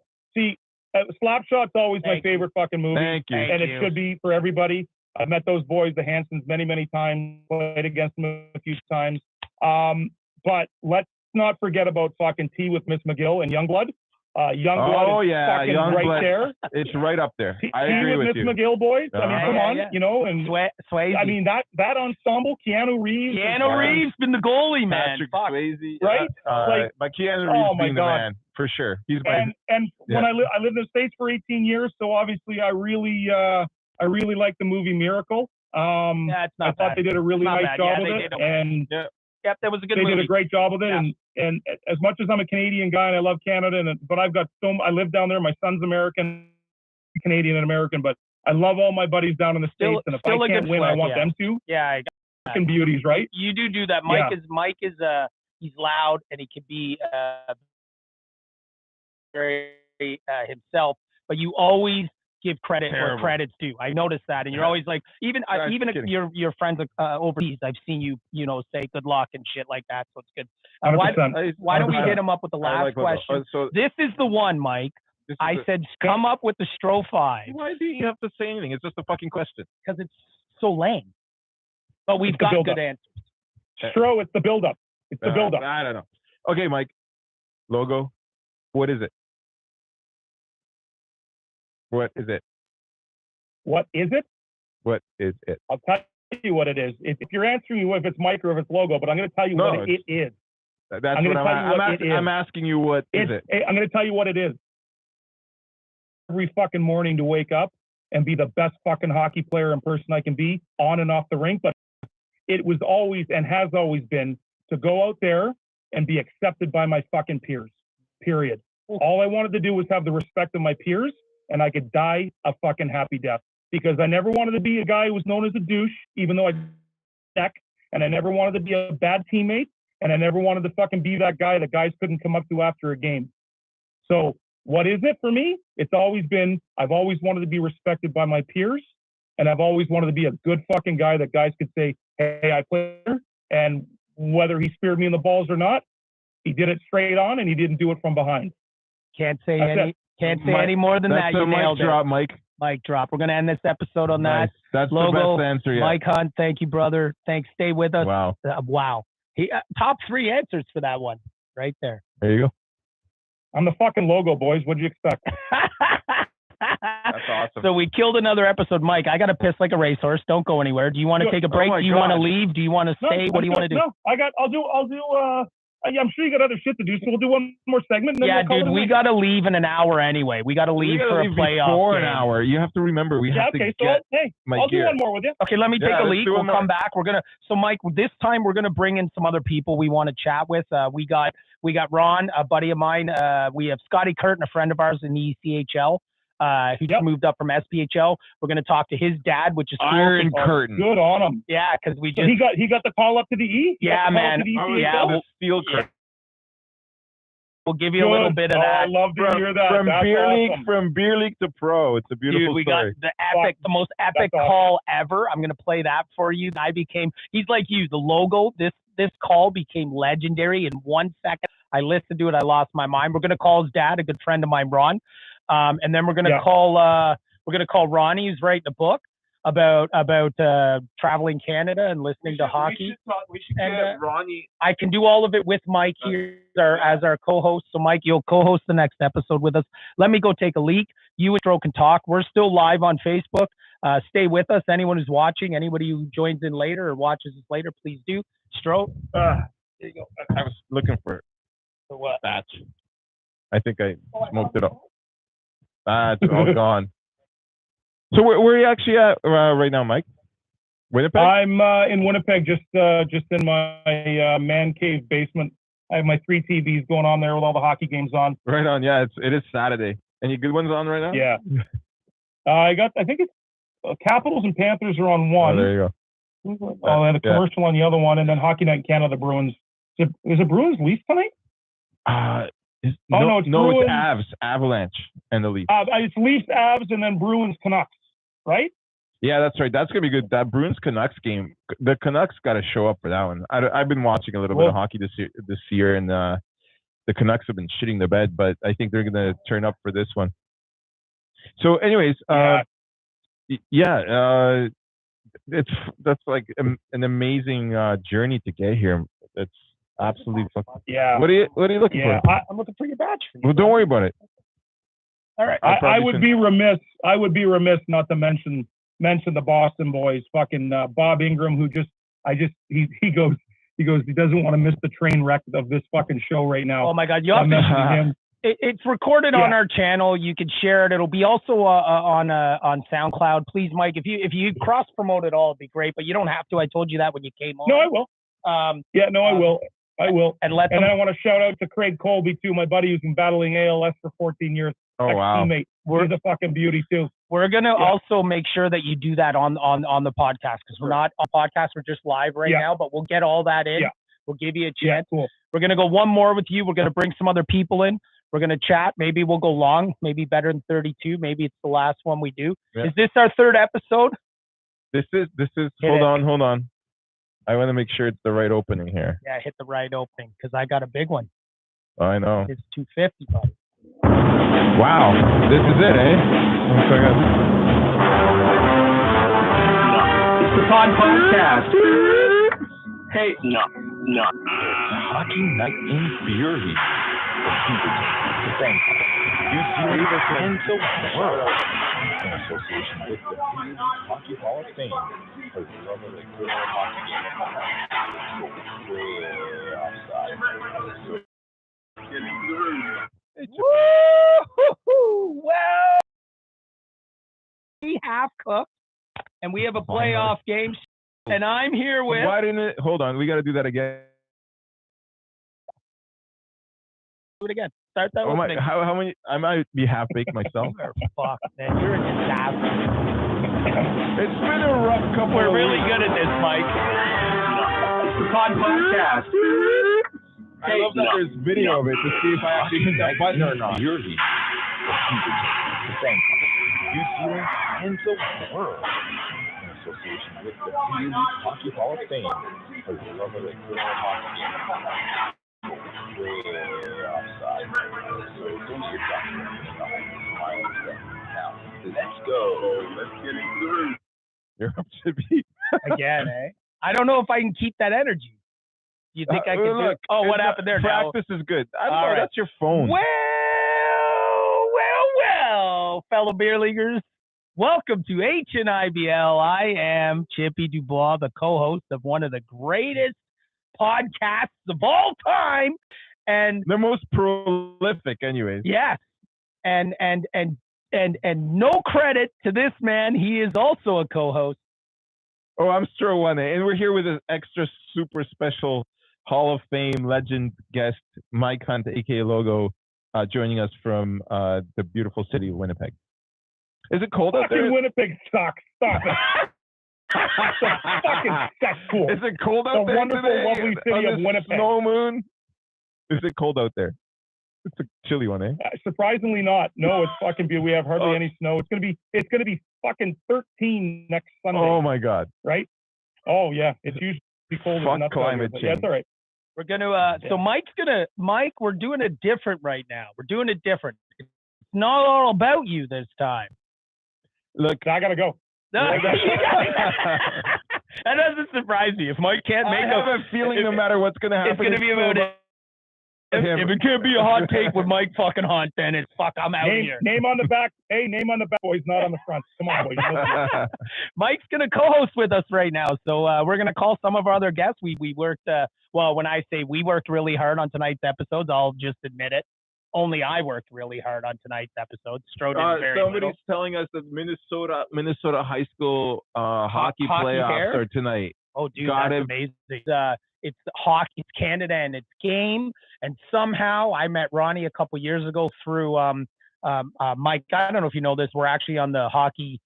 Slapshot's always my favorite fucking movie. Thank you. And it should be for everybody. I've met those boys, the Hansons, many, many times. Played against them a few times. But let's not forget about fucking Tea with Miss McGill and Youngblood. Youngblood is fucking right there. It's right up there. I agree with Miss McGill, boys. I mean, come on, you know, and Swayze. I mean that ensemble, Keanu Reeves. Keanu Reeves been the goalie, man. Patrick Swayze, right? But Keanu Reeves being the man for sure. He's my when I lived in the States for 18 years, so obviously I really like the movie Miracle. I thought they did a really nice job with it, and yep, that was a good movie. They did a great job with it, and as much as I'm a Canadian guy and I love Canada, but I've got I live down there. My son's American, Canadian, and American, but I love all my buddies down in the States, and if I can't win, I want them to. Yeah, fucking beauties, right? You do that. Mike is he's loud and he can be very himself, but you always give credit where credit's due. I noticed that, and you're always like, even if your friends overseas, I've seen you say good luck and shit like that. So it's good. Why don't we hit him up with the last question? This is the one, Mike. I said, come up with the Stro 5. Why do you have to say anything? It's just a fucking question. Because it's so lame. But we've got good answers. Stro, it's the build-up. It's the build-up. I don't know. Okay, Mike. Logo. What is it? What is it? What is it? What is it? I'll tell you what it is. If you're answering me if it's Mike or if it's logo, but I'm going to tell you what it is. That's what I'm asking you. What is it? I'm going to tell you what it is. Every fucking morning to wake up and be the best fucking hockey player and person I can be on and off the rink. But it was always and has always been to go out there and be accepted by my fucking peers, period. All I wanted to do was have the respect of my peers, and I could die a fucking happy death, because I never wanted to be a guy who was known as a douche, even though I neck, and I never wanted to be a bad teammate, and I never wanted to fucking be that guy that guys couldn't come up to after a game. So what is it for me? It's always been, I've always wanted to be respected by my peers, and I've always wanted to be a good fucking guy that guys could say, hey, I played here, and whether he speared me in the balls or not, he did it straight on, and he didn't do it from behind. Can't say any more than that. You nailed it. Drop, Mike. Mic drop. We're going to end this episode on that. That's logo. The best answer yet. Mike Hunt, thank you, brother. Thanks. Stay with us. Wow. Wow. Top 3 answers for that one right there. There you go. I'm the fucking logo, boys. What'd you expect? That's awesome. So we killed another episode. Mike, I got to piss like a racehorse. Don't go anywhere. Do you want to take a break? Do you want to leave? Do you want to stay? What do you want to do? No, I'm sure you got other shit to do, so we'll do one more segment. And then dude, we got to leave in an hour anyway. We got to leave for a playoff before game. an hour. You have to remember, I'll do one more with you. Okay, let me take a leak. We'll come back. So Mike, this time we're gonna bring in some other people we want to chat with. We got Ron, a buddy of mine. We have Scotty Curtin, a friend of ours in the ECHL. He just moved up from SPHL. We're going to talk to his dad, which is Iron Curtain. Good on him. Yeah, because we just he got the call up to the E. Yeah, man. We'll give you a little bit of that. I love to hear that. From beer league to pro. It's a beautiful story. We got the most epic call ever. I'm going to play that for you. He's like you. The logo. This call became legendary in 1 second. I listened to it. I lost my mind. We're going to call his dad, a good friend of mine, Ron. And then we're going to call Ronnie, who's writing a book about traveling Canada and listening to hockey. We should get Ronnie. I can do all of it with Mike here as our co-host. So Mike, you'll co-host the next episode with us. Let me go take a leak. You and Stro can talk. We're still live on Facebook. Stay with us. Anyone who's watching, anybody who joins in later or watches this later, please do. Stro. There you go. I was looking for it. For what? Batch. I think I smoked it up. It's all gone. So where are you actually at right now, Mike? Winnipeg? I'm in Winnipeg, just in my man cave basement. I have my 3 TVs going on there with all the hockey games on. Right on, yeah. It is Saturday. Any good ones on right now? Yeah. I think it's Capitals and Panthers are on one. Oh, there you go. And a commercial on the other one, and then Hockey Night in Canada, the Bruins. Is it Bruins Leafs tonight? It's Bruins, Avs, Avalanche, and the Leafs. It's Leafs, Avs, and then Bruins, Canucks, right? Yeah, that's right. That's going to be good. That Bruins-Canucks game, the Canucks got to show up for that one. I've been watching a little bit of hockey this year, and the Canucks have been shitting the bed, but I think they're going to turn up for this one. So anyways, that's like an amazing journey to get here. It's absolutely fucking. Yeah. What are you looking for? I'm looking for your badge. Well, don't worry about it. All right. I would be remiss not to mention the Boston boys. Fucking Bob Ingram, who he goes, he doesn't want to miss the train wreck of this fucking show right now. Oh my God, you have to him. It's recorded on our channel. You can share it. It'll be also on SoundCloud. Please, Mike, if you cross promote it all, it'd be great. But you don't have to. I told you that when you came on. No, I will. I will. I will. And I want to shout out to Craig Colby too, my buddy who's been battling ALS for 14 years. Oh wow. Teammate. He's a fucking beauty too. We're gonna also make sure that you do that on the podcast, because we're not on podcast. We're just live right now, but we'll get all that in. Yeah. We'll give you a chance. Yeah, cool. We're gonna go one more with you. We're gonna bring some other people in. We're going to chat. Maybe we'll go long, maybe better than 32. Maybe it's the last one we do. Yeah. Is this our third episode? This is, hold on. I want to make sure it's the right opening here. Yeah, hit the right opening because I got a big one. I know. It's 250, buddy. Wow. This is it, eh? It's the podcast. Hey, no. Hockey Night in Beerly. Thanks. New Zealand and the world. In association with the Hockey Hall of Fame. For the love of the good old hockey game. Way offside. Woo! Well, we half cooked, and we have a playoff game, and I'm here with. Why didn't it? Hold on, we got to do that again. Do it again. Start that. Oh my! How many? I might be half baked myself. Fuck, man, you're a disaster. It's been a rough couple. We're of really weeks. good at this, Mike. It's the podcast. I love that there's video of it to see if I actually hit that button or not. New Zealand and the world. In association with the Hockey Hall of Fame. For the love of the good old hockey game. Way offside. So don't get back to now, let's go. Let's get into it. You're up to be. Again, eh? I don't know if I can keep that energy. Do you think I can do it? Oh, what happened there? Practice is good. I don't All know. right. That's your phone. Well, fellow beer leaguers, welcome to HNIBL. I am Chippy Dubois, the co-host of one of the greatest podcasts of all time, and the most prolific, anyways. yes, and no credit to this man. He is also a co-host. Oh, I'm Stro and we're here with an extra super special Hall of Fame legend guest, Mike Hunt, aka Logo, joining us from the beautiful city of Winnipeg. Is it cold out there? Winnipeg sucks. Stop it. It's a fucking cesspool. Is it cold out there? The wonderful, today? lovely city of Winnipeg. Snow moon. Is it cold out there? It's a chilly one, eh? Surprisingly not. No, it's fucking beautiful. We have hardly any snow. It's gonna be fucking 13 next Sunday. Oh my God. Right? Oh yeah. It's usually cold. Fuck climate change. Yeah, that's all right. We're gonna. So Mike, we're doing it different right now. We're doing it different. It's not all about you this time. Look, I gotta go. No, that doesn't surprise me. If Mike can't make I have a feeling no matter what's gonna happen, it's gonna be about it. If it can't be a hot take with Mike fucking Hunt, then it's fuck. I'm out here. Name on the back. Hey, name on the back, boys, not on the front. Come on, boys. Mike's gonna co-host with us right now, so we're gonna call some of our other guests. We worked. Well, when I say we worked really hard on tonight's episodes, I'll just admit it. Only I worked really hard on tonight's episode. Stro did very somebody's little. telling us that Minnesota high school hockey playoffs hair? are tonight. Oh, dude, that's amazing. It's hockey, it's Canada, and it's game. And somehow I met Ronnie a couple years ago through Mike. I don't know if you know this. We're actually on the Hockey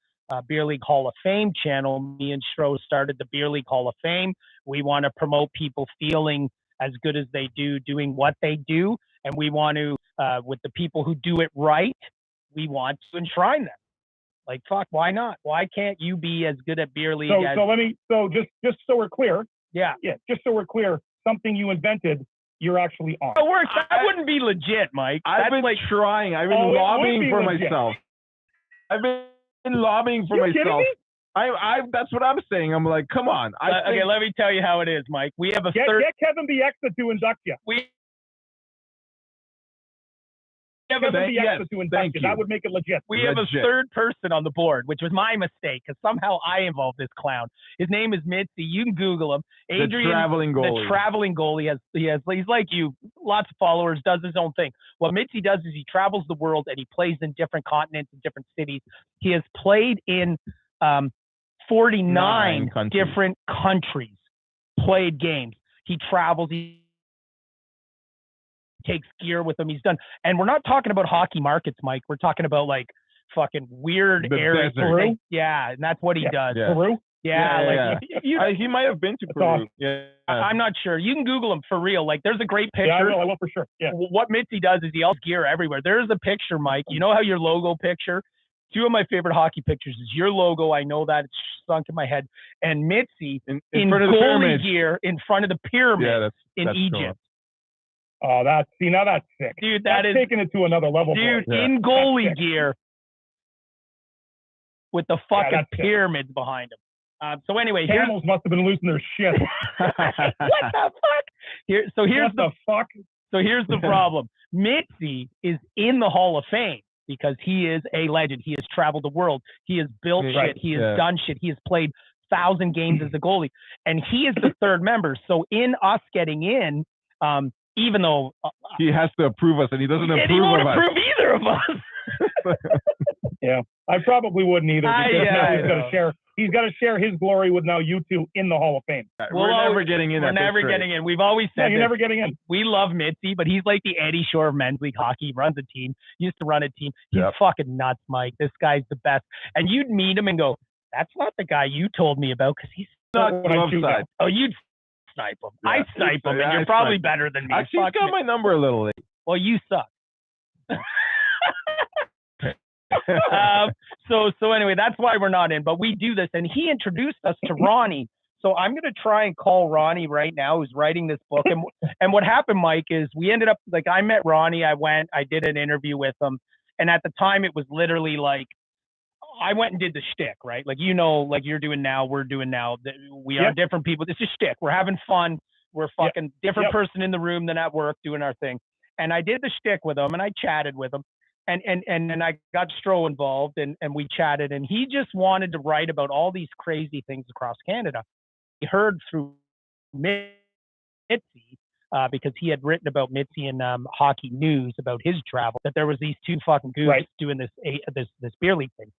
Beer League Hall of Fame channel. Me and Stro started the Beer League Hall of Fame. We want to promote people feeling as good as they do, doing what they do. And we want to, with the people who do it right, we want to enshrine them. Like, fuck, why not? Why can't you be as good at beer league as... So just so we're clear. Yeah, just so we're clear, something you invented, you're actually on. It works. That wouldn't be legit, Mike. I've been trying. I've been lobbying for legit. myself. I've been lobbying for you myself. Kidding me? That's what I'm saying. I'm like, come on. Okay, let me tell you how it is, Mike. We have a get Kevin BX to induct you. That would make it legit. We have a third person on the board, which was my mistake because somehow I involved this clown. His name is Mitzi. You can Google him. Adrian, the traveling goalie. The traveling goalie. He's like you, lots of followers, does his own thing. What Mitzi does is he travels the world and he plays in different continents and different cities. He has played in 49 different countries, played games. He travels. He takes gear with him. He's done, and we're not talking about hockey markets, Mike. We're talking about like fucking weird areas. Peru? Yeah, and that's what he does. Yeah. Peru? Yeah, he might have been to Peru. Awesome. Yeah, I'm not sure. You can Google him for real. Like, there's a great picture. Yeah, I will for sure. Yeah. What Mitzi does is he always gear everywhere. There's a picture, Mike. You know how your logo picture? Two of my favorite hockey pictures is your logo. I know that, it's sunk in my head. And Mitzi in front of the goalie pyramid. gear in front of the pyramid in Egypt. Cool. Oh, now that's sick. Dude, that's taking it to another level. Dude, in goalie gear with the fucking pyramids behind him. So anyway, camels must have been losing their shit. What the fuck? Here's the problem. Mitzi is in the Hall of Fame because he is a legend. He has traveled the world. He has built shit. He has done shit. He has played 1,000 games as a goalie, and he is the third member. So in us getting in, even though he has to approve us, and he doesn't approve he won't of approve us. either of us. Yeah, I probably wouldn't either. Because now he's got to share his glory with now you two in the Hall of Fame. We're never getting in. We're never getting in. We've always said you're never getting in. We love Mitzi, but he's like the Eddie Shore of men's league hockey. He runs a team. He used to run a team. He's fucking nuts, Mike. This guy's the best. And you'd meet him and go, "That's not the guy you told me about," because he's not glove side. Oh, you'd snipe him. Yeah, I snipe him, and you're probably better than me. Actually, he's got my number a little late. Well, you suck. So anyway, that's why we're not in, but we do this, and he introduced us to Ronnie. So I'm going to try and call Ronnie right now, who's writing this book. And what happened, Mike, is we ended up, like, I met Ronnie. I did an interview with him. And at the time it was literally like, I went and did the shtick, right? Like, like you're doing now, we're doing now. We are different people. It's a shtick. We're having fun. We're fucking different person in the room than at work doing our thing. And I did the shtick with him, and I chatted with him. And then I got Stro involved, and we chatted, and he just wanted to write about all these crazy things across Canada. He heard through Mitzi, because he had written about Mitzi in Hockey News about his travel, that there was these two fucking goofs doing this beer league thing.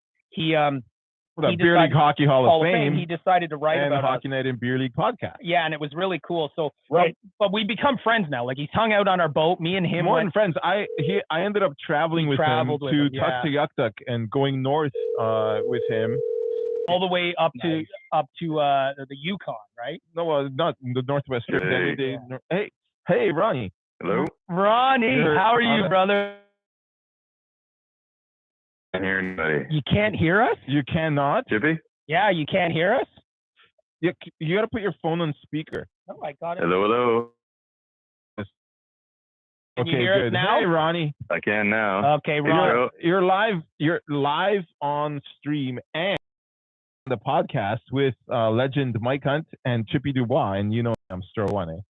The Beer League Hockey Hall of Fame. He decided to write about Hockey Night and Beer League podcast. Yeah, and it was really cool. So, but we become friends now. Like, he's hung out on our boat. Me and him. More than friends. I ended up traveling with him to Tuktoyaktuk and going north with him. All the way up to the Yukon, right? No, not the Northwest Strip. Hey, Ronnie. Hello. Ronnie, how are you, brother? I can't hear anybody. You can't hear us? You cannot? Chippy? Yeah, you can't hear us? You got to put your phone on speaker. Oh, I got it. Hello. Can you hear us now? Hey, Ronnie. I can now. Okay, Ron. You're live on stream and the podcast with legend Mike Hunt and Chippy Dubois, and I'm Stro One.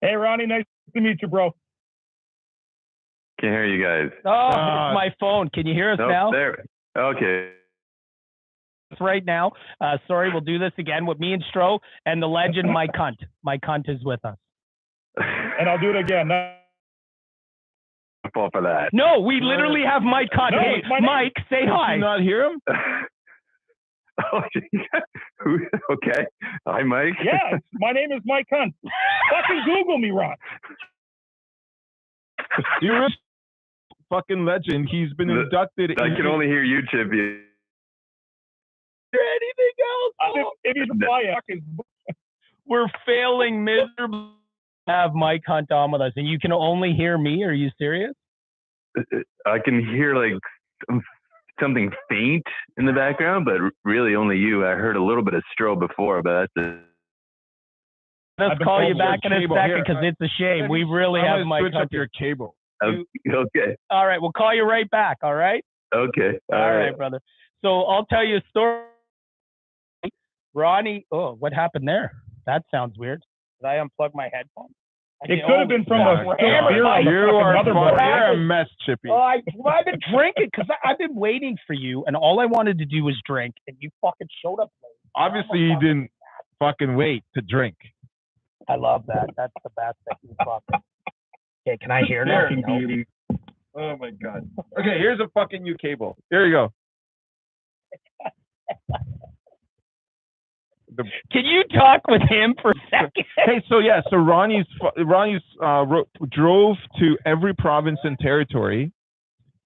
Hey, Ronnie, nice to meet you, bro. Can't hear you guys. Oh, it's my phone. Can you hear us now? There. Okay. Right now. Sorry, we'll do this again with me and Stro and the legend Mike Hunt. Mike Hunt is with us. And I'll do it again. Fall for that. No, we literally have Mike Hunt. No, hey, Mike, say hi. Did you not hear him? Okay. Hi, Mike. Yeah, my name is Mike Hunt. Fucking Google me, Ron. You're a fucking legend. He's been inducted. I can only hear you, Chippy. Anything else? If you reply, we're failing miserably to have Mike Hunt on with us, and you can only hear me. Are you serious? I can hear like something faint in the background, but really only you. I heard a little bit of Stro before, but that's it. Let's call you back in a second because it's a shame. We really have Mike switch Hunt. up your cable. Okay. All right, we'll call you right back. All right. Okay. All right, brother. So I'll tell you a story. Ronnie, what happened there? That sounds weird. Did I unplug my headphones? It could have been from a You're a mess, Chippy. I've been drinking because I've been waiting for you, and all I wanted to do was drink, and you fucking showed up late. Obviously, you didn't fucking wait to drink. I love that. That's the best that you fucking. Okay, can I hear now? No. Oh my god. Okay, here's a fucking new cable. Here you go. Can you talk with him for a second? Hey, so Ronnie's drove to every province and territory,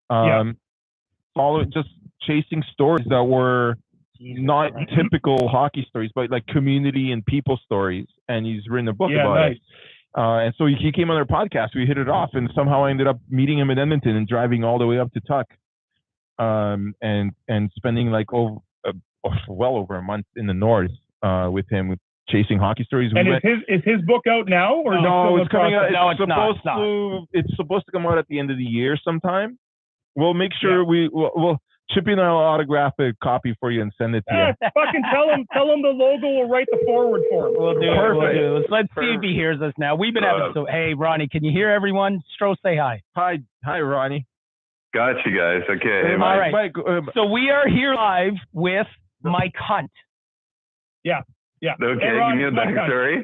following, just chasing stories that were not typical hockey stories, but like community and people stories. And he's written a book about it. And so he came on our podcast. We hit it off, and somehow I ended up meeting him in Edmonton and driving all the way up to Tuck, and spending like well over a month in the north with him, chasing hockey stories. And is his book out now, or no? It's coming out. No, it's supposed to come out at the end of the year sometime. We'll make sure we'll Chippy and I'll autograph a copy for you and send it to you. Fucking tell him the logo will write the forward for him. We'll do it. Let's see if he hears us now. We've been having hey, Ronnie, can you hear everyone? Stro, say hi. Hi, Ronnie. Got you guys. Okay. Hey, all right. Mike, so we are here live with Mike Hunt. Yeah. Okay, hey, Ron, give me a backstory.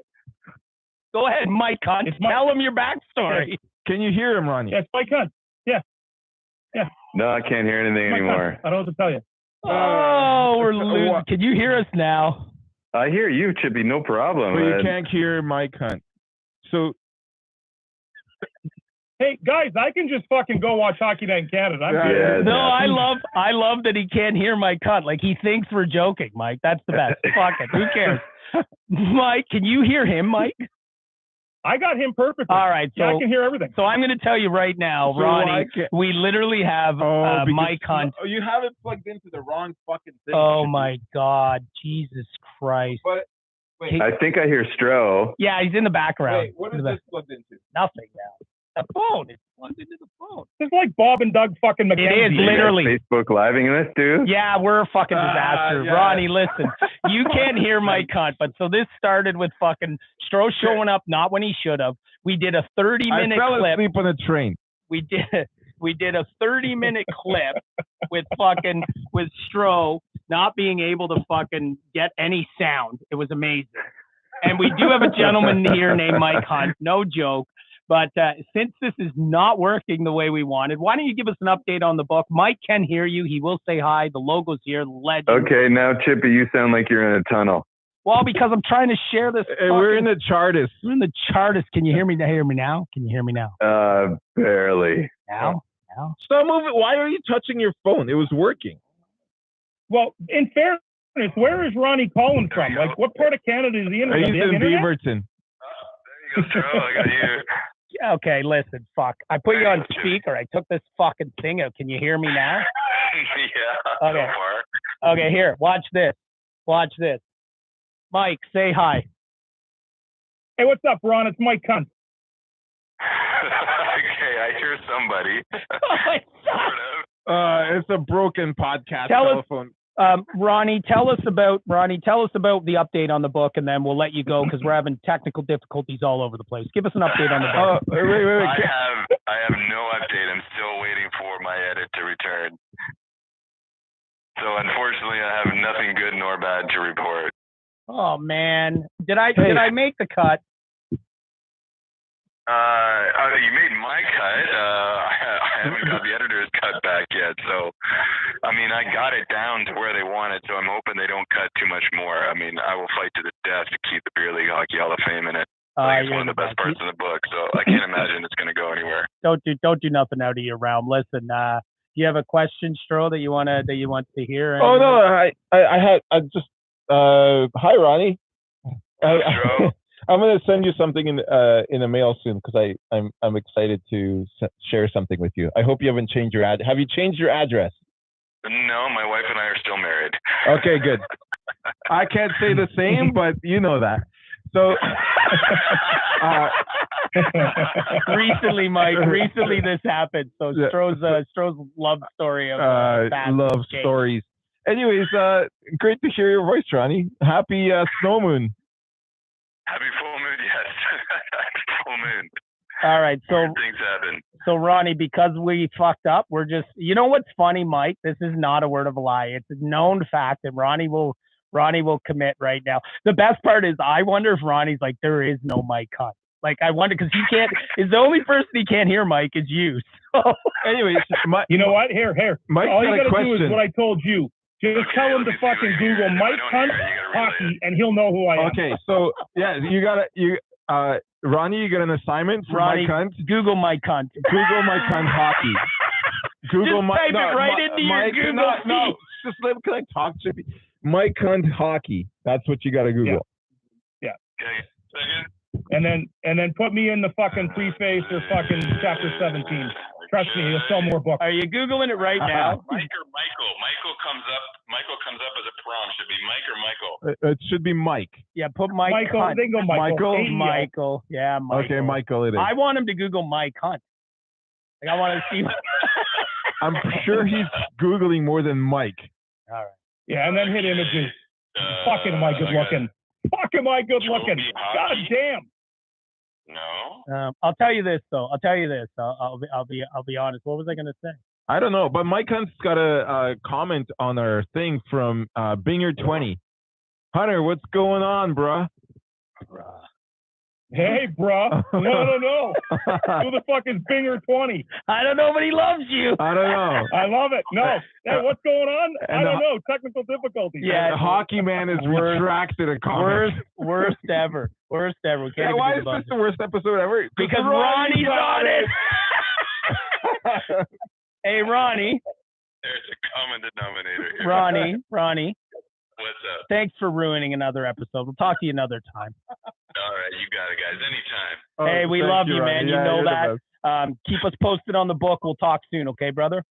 Go ahead, Mike Hunt. Tell him your backstory. Can you hear him, Ronnie? Yes, Mike Hunt. Yeah. No, I can't hear anything anymore. I don't know what to tell you. Oh, we're losing. Can you hear us now? I hear you, Chippy. No problem. But you can't hear Mike Hunt. So, hey guys, I can just fucking go watch Hockey Night in Canada. I love that he can't hear Mike Hunt. Like he thinks we're joking, Mike. That's the best. Fuck it. Who cares? Mike, can you hear him, Mike? I got him perfectly. All right, so I can hear everything. So I'm going to tell you right now, Ronnie, we literally have Mike Hunt. You have it plugged into the wrong fucking thing. Oh my God, Jesus Christ! But wait, I think I hear Stro. Yeah, he's in the background. Wait, what is this plugged into? Nothing now. The phone. It's plugged into the phone. It's like Bob and Doug fucking McKenzie. It is literally Facebook living this, dude. Yeah, we're a fucking disaster. Yeah. Ronnie, listen, you can't hear Mike Hunt, but so this started with fucking Stro showing up not when he should have. We did a 30-minute clip. I fell asleep on a train. We did a 30-minute clip with Stro not being able to fucking get any sound. It was amazing. And we do have a gentleman here named Mike Hunt. No joke. But since this is not working the way we wanted, why don't you give us an update on the book? Mike can hear you. He will say hi. The logo's here. Legend. Okay, now, Chippy, you sound like you're in a tunnel. Well, because I'm trying to share this. We're in the Chartist. We're in the Chartist. Can you hear me? Hear me now? Can you hear me now? Barely. Now? Stop moving. Why are you touching your phone? It was working. Well, in fairness, where is Ronnie calling from? Like, what part of Canada is he in? He's in Beaverton. There you go, Stro. I got you. Okay, listen, fuck. I put you on speaker. I took this fucking thing out. Can you hear me now? Yeah. Okay. So far. Okay, here. Watch this. Mike, say hi. Hey, what's up, Ron? It's Mike Hunt. Okay, I hear somebody. It's a broken podcast telephone. Ronnie, tell us about the update on the book, and then we'll let you go because we're having technical difficulties all over the place. Give us an update on the book. Wait. I have no update. I'm still waiting for my edit to return. So unfortunately, I have nothing good nor bad to report. Oh man, did I make the cut? You made my cut. I haven't got the editor's cut back yet. So, I mean, I got it down to where they want it. So I'm hoping they don't cut too much more. I mean, I will fight to the death to keep the Beer League Hockey Hall of Fame in it. It's one of the best parts of the book. So I can't imagine it's going to go anywhere. Don't do nothing out of your realm. Listen, do you have a question, Stro, that you want to hear? Oh no, I just hi Ronnie. Stro. I'm gonna send you something in the mail soon because I'm excited to share something with you. I hope you haven't changed your Have you changed your address? No, my wife and I are still married. Okay, good. I can't say the same, but you know that. So recently, Mike. Recently, this happened. So Stro's love story of love stories. Anyways, great to hear your voice, Ronnie. Happy snow moon. Happy full moon, yes. Happy full moon. All right, so things happen. So Ronnie, because we fucked up, we're just. You know what's funny, Mike? This is not a word of a lie. It's a known fact, and Ronnie will commit right now. The best part is, I wonder if Ronnie's like, there is no Mike Hunt. Like, I wonder because he can't. Is the only person he can't hear, Mike, is you. So, anyways, you know what? Here. Mike's all you got gotta do is what I told you. Just tell him to fucking Google Mike Hunt hockey, and he'll know who I am. Okay, so yeah, Ronnie, you got an assignment for Ronnie, Mike Hunt. Google Mike Hunt. Google Mike Hunt hockey. Google just type it right into your Google feed. Just can I talk, Chippy? Mike Hunt hockey. That's what you got to Google. Okay, second. And then put me in the fucking preface or fucking chapter 17. Trust me, you'll sell more books. Are you Googling it right now? Mike or Michael? Michael comes up as a prompt. Should be Mike or Michael? It should be Mike. Yeah, put Mike Michael, Hunt. they can go Michael. Michael? Michael. Yeah, Michael. Okay, Michael it is. I want him to Google Mike Hunt. Like, I want to see. I'm sure he's Googling more than Mike. All right. Yeah, and then hit images. Fucking am I good looking. Fuck am I good looking. God damn. No. I'll tell you this though. I'll be honest. What was I gonna say? I don't know, but Mike Hunt's got a comment on our thing from Binger20. Hunter, what's going on, bruh? Hey, bruh. No. Who the fuck is Binger20? I don't know, but he loves you. I don't know. I love it. No. Hey, what's going on? I don't know. Technical difficulties. Yeah. The hockey man has retracted a comment. Worst ever. We can't even why do is the this the worst episode ever? Because Ronnie's on it. Hey, Ronnie. There's a common denominator here. Ronnie. What's up? Thanks for ruining another episode. We'll talk to you another time. All right, you got it, guys. Anytime. Hey, we love you, man. Ronnie. You Yeah, know you're that. Keep us posted on the book. We'll talk soon, okay, brother?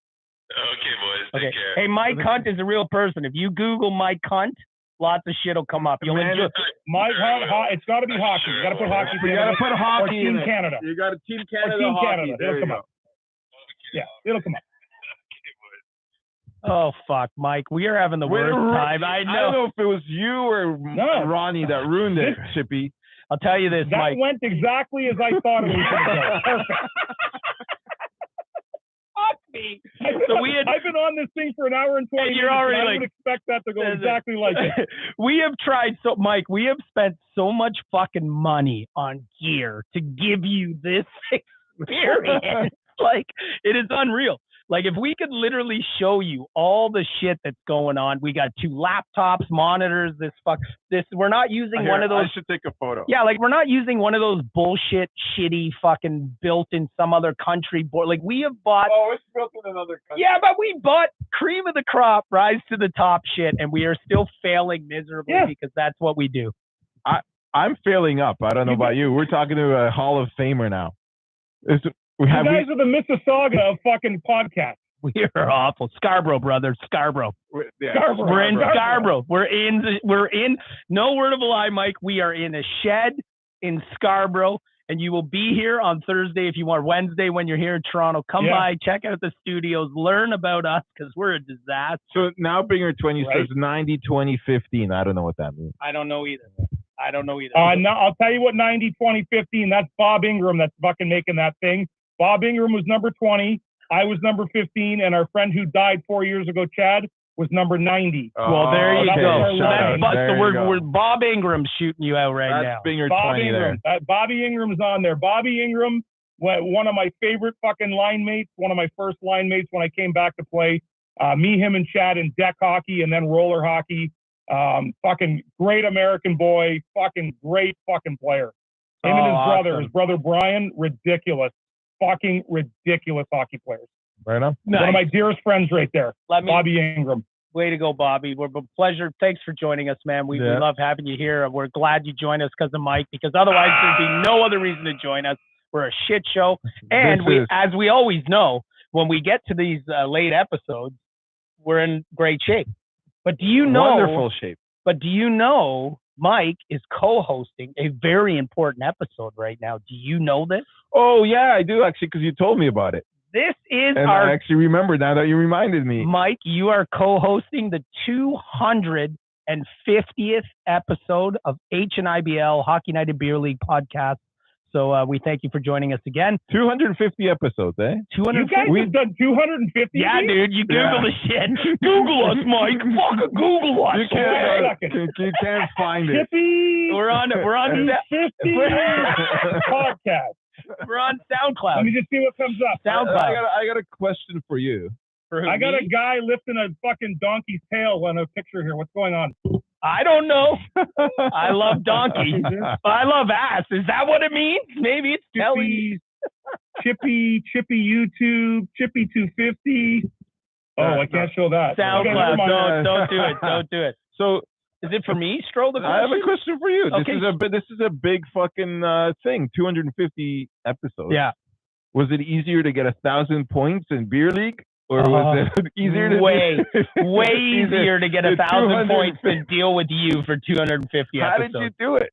Okay, boys. Take care. Hey, Mike Hunt is a real person. If you Google Mike Hunt, lots of shit will come up. You'll enjoy. Mike Hunt, it's got to be hockey. You got to put hockey. You got to put hockey in it. Canada. You got to Team Or Canada Team hockey. Canada. There It'll you come go. up. Yeah, it'll come up. Oh, fuck, Mike. We are having the worst time. I I don't know. know if it was you or Ronnie that ruined it, Chippy. I'll tell you this, That Mike. went exactly as I thought it was going to go. Perfect. Fuck me. I've been on this thing for an hour and 20 And minutes. you're already I would expect that to go exactly like it. We have tried Mike, we have spent so much fucking money on gear to give you this experience. Like, it is unreal. Like, if we could literally show you all the shit that's going on, we got 2 laptops, monitors, we're not using one of those. I should take a photo. Yeah, like, we're not using one of those bullshit, shitty, fucking built in some other country board. Like, we have bought. Oh, it's built in another country. Yeah, but we bought cream of the crop, rise to the top shit, and we are still failing miserably because that's what we do. I'm failing up. I don't know about you. We're talking to a Hall of Famer now. You guys are the Mississauga of fucking podcasts. We are awful. Scarborough, brother. Scarborough. Scarborough. We're in Scarborough. We're in, no word of a lie, Mike. We are in a shed in Scarborough, and you will be here on Thursday if you want. Wednesday when you're here in Toronto. Come by, check out the studios, learn about us because we're a disaster. So now Binger20 says 90, 20, 15. I don't know what that means. I don't know either. No, I'll tell you what 90, 20, 15. That's Bob Ingram that's fucking making that thing. Bob Ingram was number 20. I was number 15. And our friend who died 4 years ago, Chad, was number 90. Well, there you go. So we're Bob Ingram shooting you out right now. That's Binger20 Bob Ingram. Bobby Ingram's on there. Bobby Ingram, one of my favorite fucking line mates, one of my first line mates when I came back to play. Me, him, and Chad in deck hockey and then roller hockey. Fucking great American boy. Fucking great fucking player. Him and his brother Brian, ridiculous. Fucking ridiculous hockey players. Right on. Nice. One of my dearest friends right there. Bobby Ingram. Way to go, Bobby. We're a pleasure. Thanks for joining us, man. We love having you here. We're glad you joined us because of Mike, because otherwise there'd be no other reason to join us. We're a shit show. And as we always know, when we get to these late episodes, we're in great shape. But do you know? Wonderful shape. But do you know Mike is co-hosting a very important episode right now? Do you know this? Oh, yeah, I do actually, because you told me about it. This is I actually remember now that you reminded me. Mike, you are co-hosting the 250th episode of HNIBL, Hockey United Beer League podcast. So we thank you for joining us again. 250 episodes, eh? You guys have done 250? Yeah, dude. You Google the shit. Google us, Mike. Fucking Google us. You can't find it. Chippy. We're on 50 podcast. We're on SoundCloud. Let me just see what comes up. SoundCloud. I got a question for you. I got a guy lifting a fucking donkey's tail on a picture here. What's going on? I don't know. I love donkey. I love ass. Is that what it means? Maybe it's Kelly. Chippy YouTube, Chippy 250. Oh, I can't show that. SoundCloud. Okay, don't do it. Don't do it. So Is it for me, Stro? The I have a question? question for you. Okay. This is a big fucking thing. 250 episodes. Yeah. Was it easier to get 1,000 points in beer league, or was it easier to way easier to get 1,000 points than deal with you for 250 How episodes? did you do it?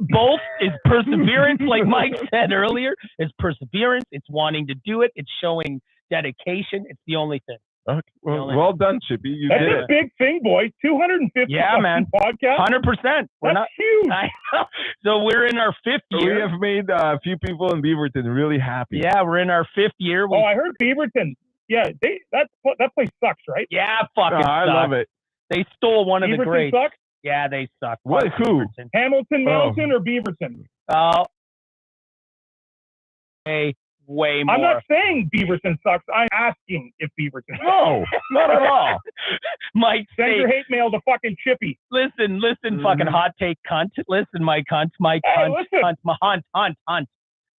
Both is perseverance, like Mike said earlier. It's perseverance. It's wanting to do it. It's showing dedication. It's the only thing. Okay. Well done, Chippy. You That's did a it. big thing, boys. 250 podcasts. 100%. We're That's not huge. I know. So we're in our 5th year. We have made a few people in Beaverton really happy. Yeah, we're in our 5th year. I heard Beaverton. Yeah, that place sucks, right? Yeah, fucking I sucks. love it. They stole one of the Beaverton greats. sucks? Yeah, they suck. What? Fuck Who? Beaverton. Hamilton Mountain or Beaverton? Way more. I'm not saying Beaverton sucks. I'm asking if Beaverton sucks. No, not at all. Mike, Send your hate mail to fucking Chippy. listen, fucking hot take cunt. Listen, Mike cunt, Mike Hey, cunt, listen. cunt, hunt.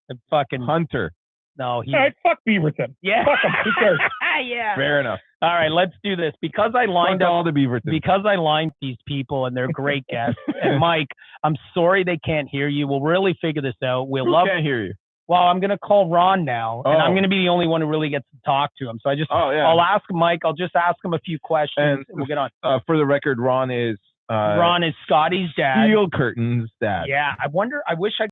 The fucking Hunter. no, he. All right, fuck Beaverton. Yeah. Fuck him. Who cares? Yeah. Fair enough. All right, let's do this because I lined Fuck up all the Beaverton. because I lined these people and they're great guests. And Mike, I'm sorry they can't hear you. We'll really figure this out. Who can't hear you? Well, I'm going to call Ron now, and I'm Oh. going to be the only one who really gets to talk to him. So I'll ask Mike. I'll just ask him a few questions, and we'll get on. For the record, Ron is Ron is Scotty's dad. Steel Curtain's dad. Yeah, I wish I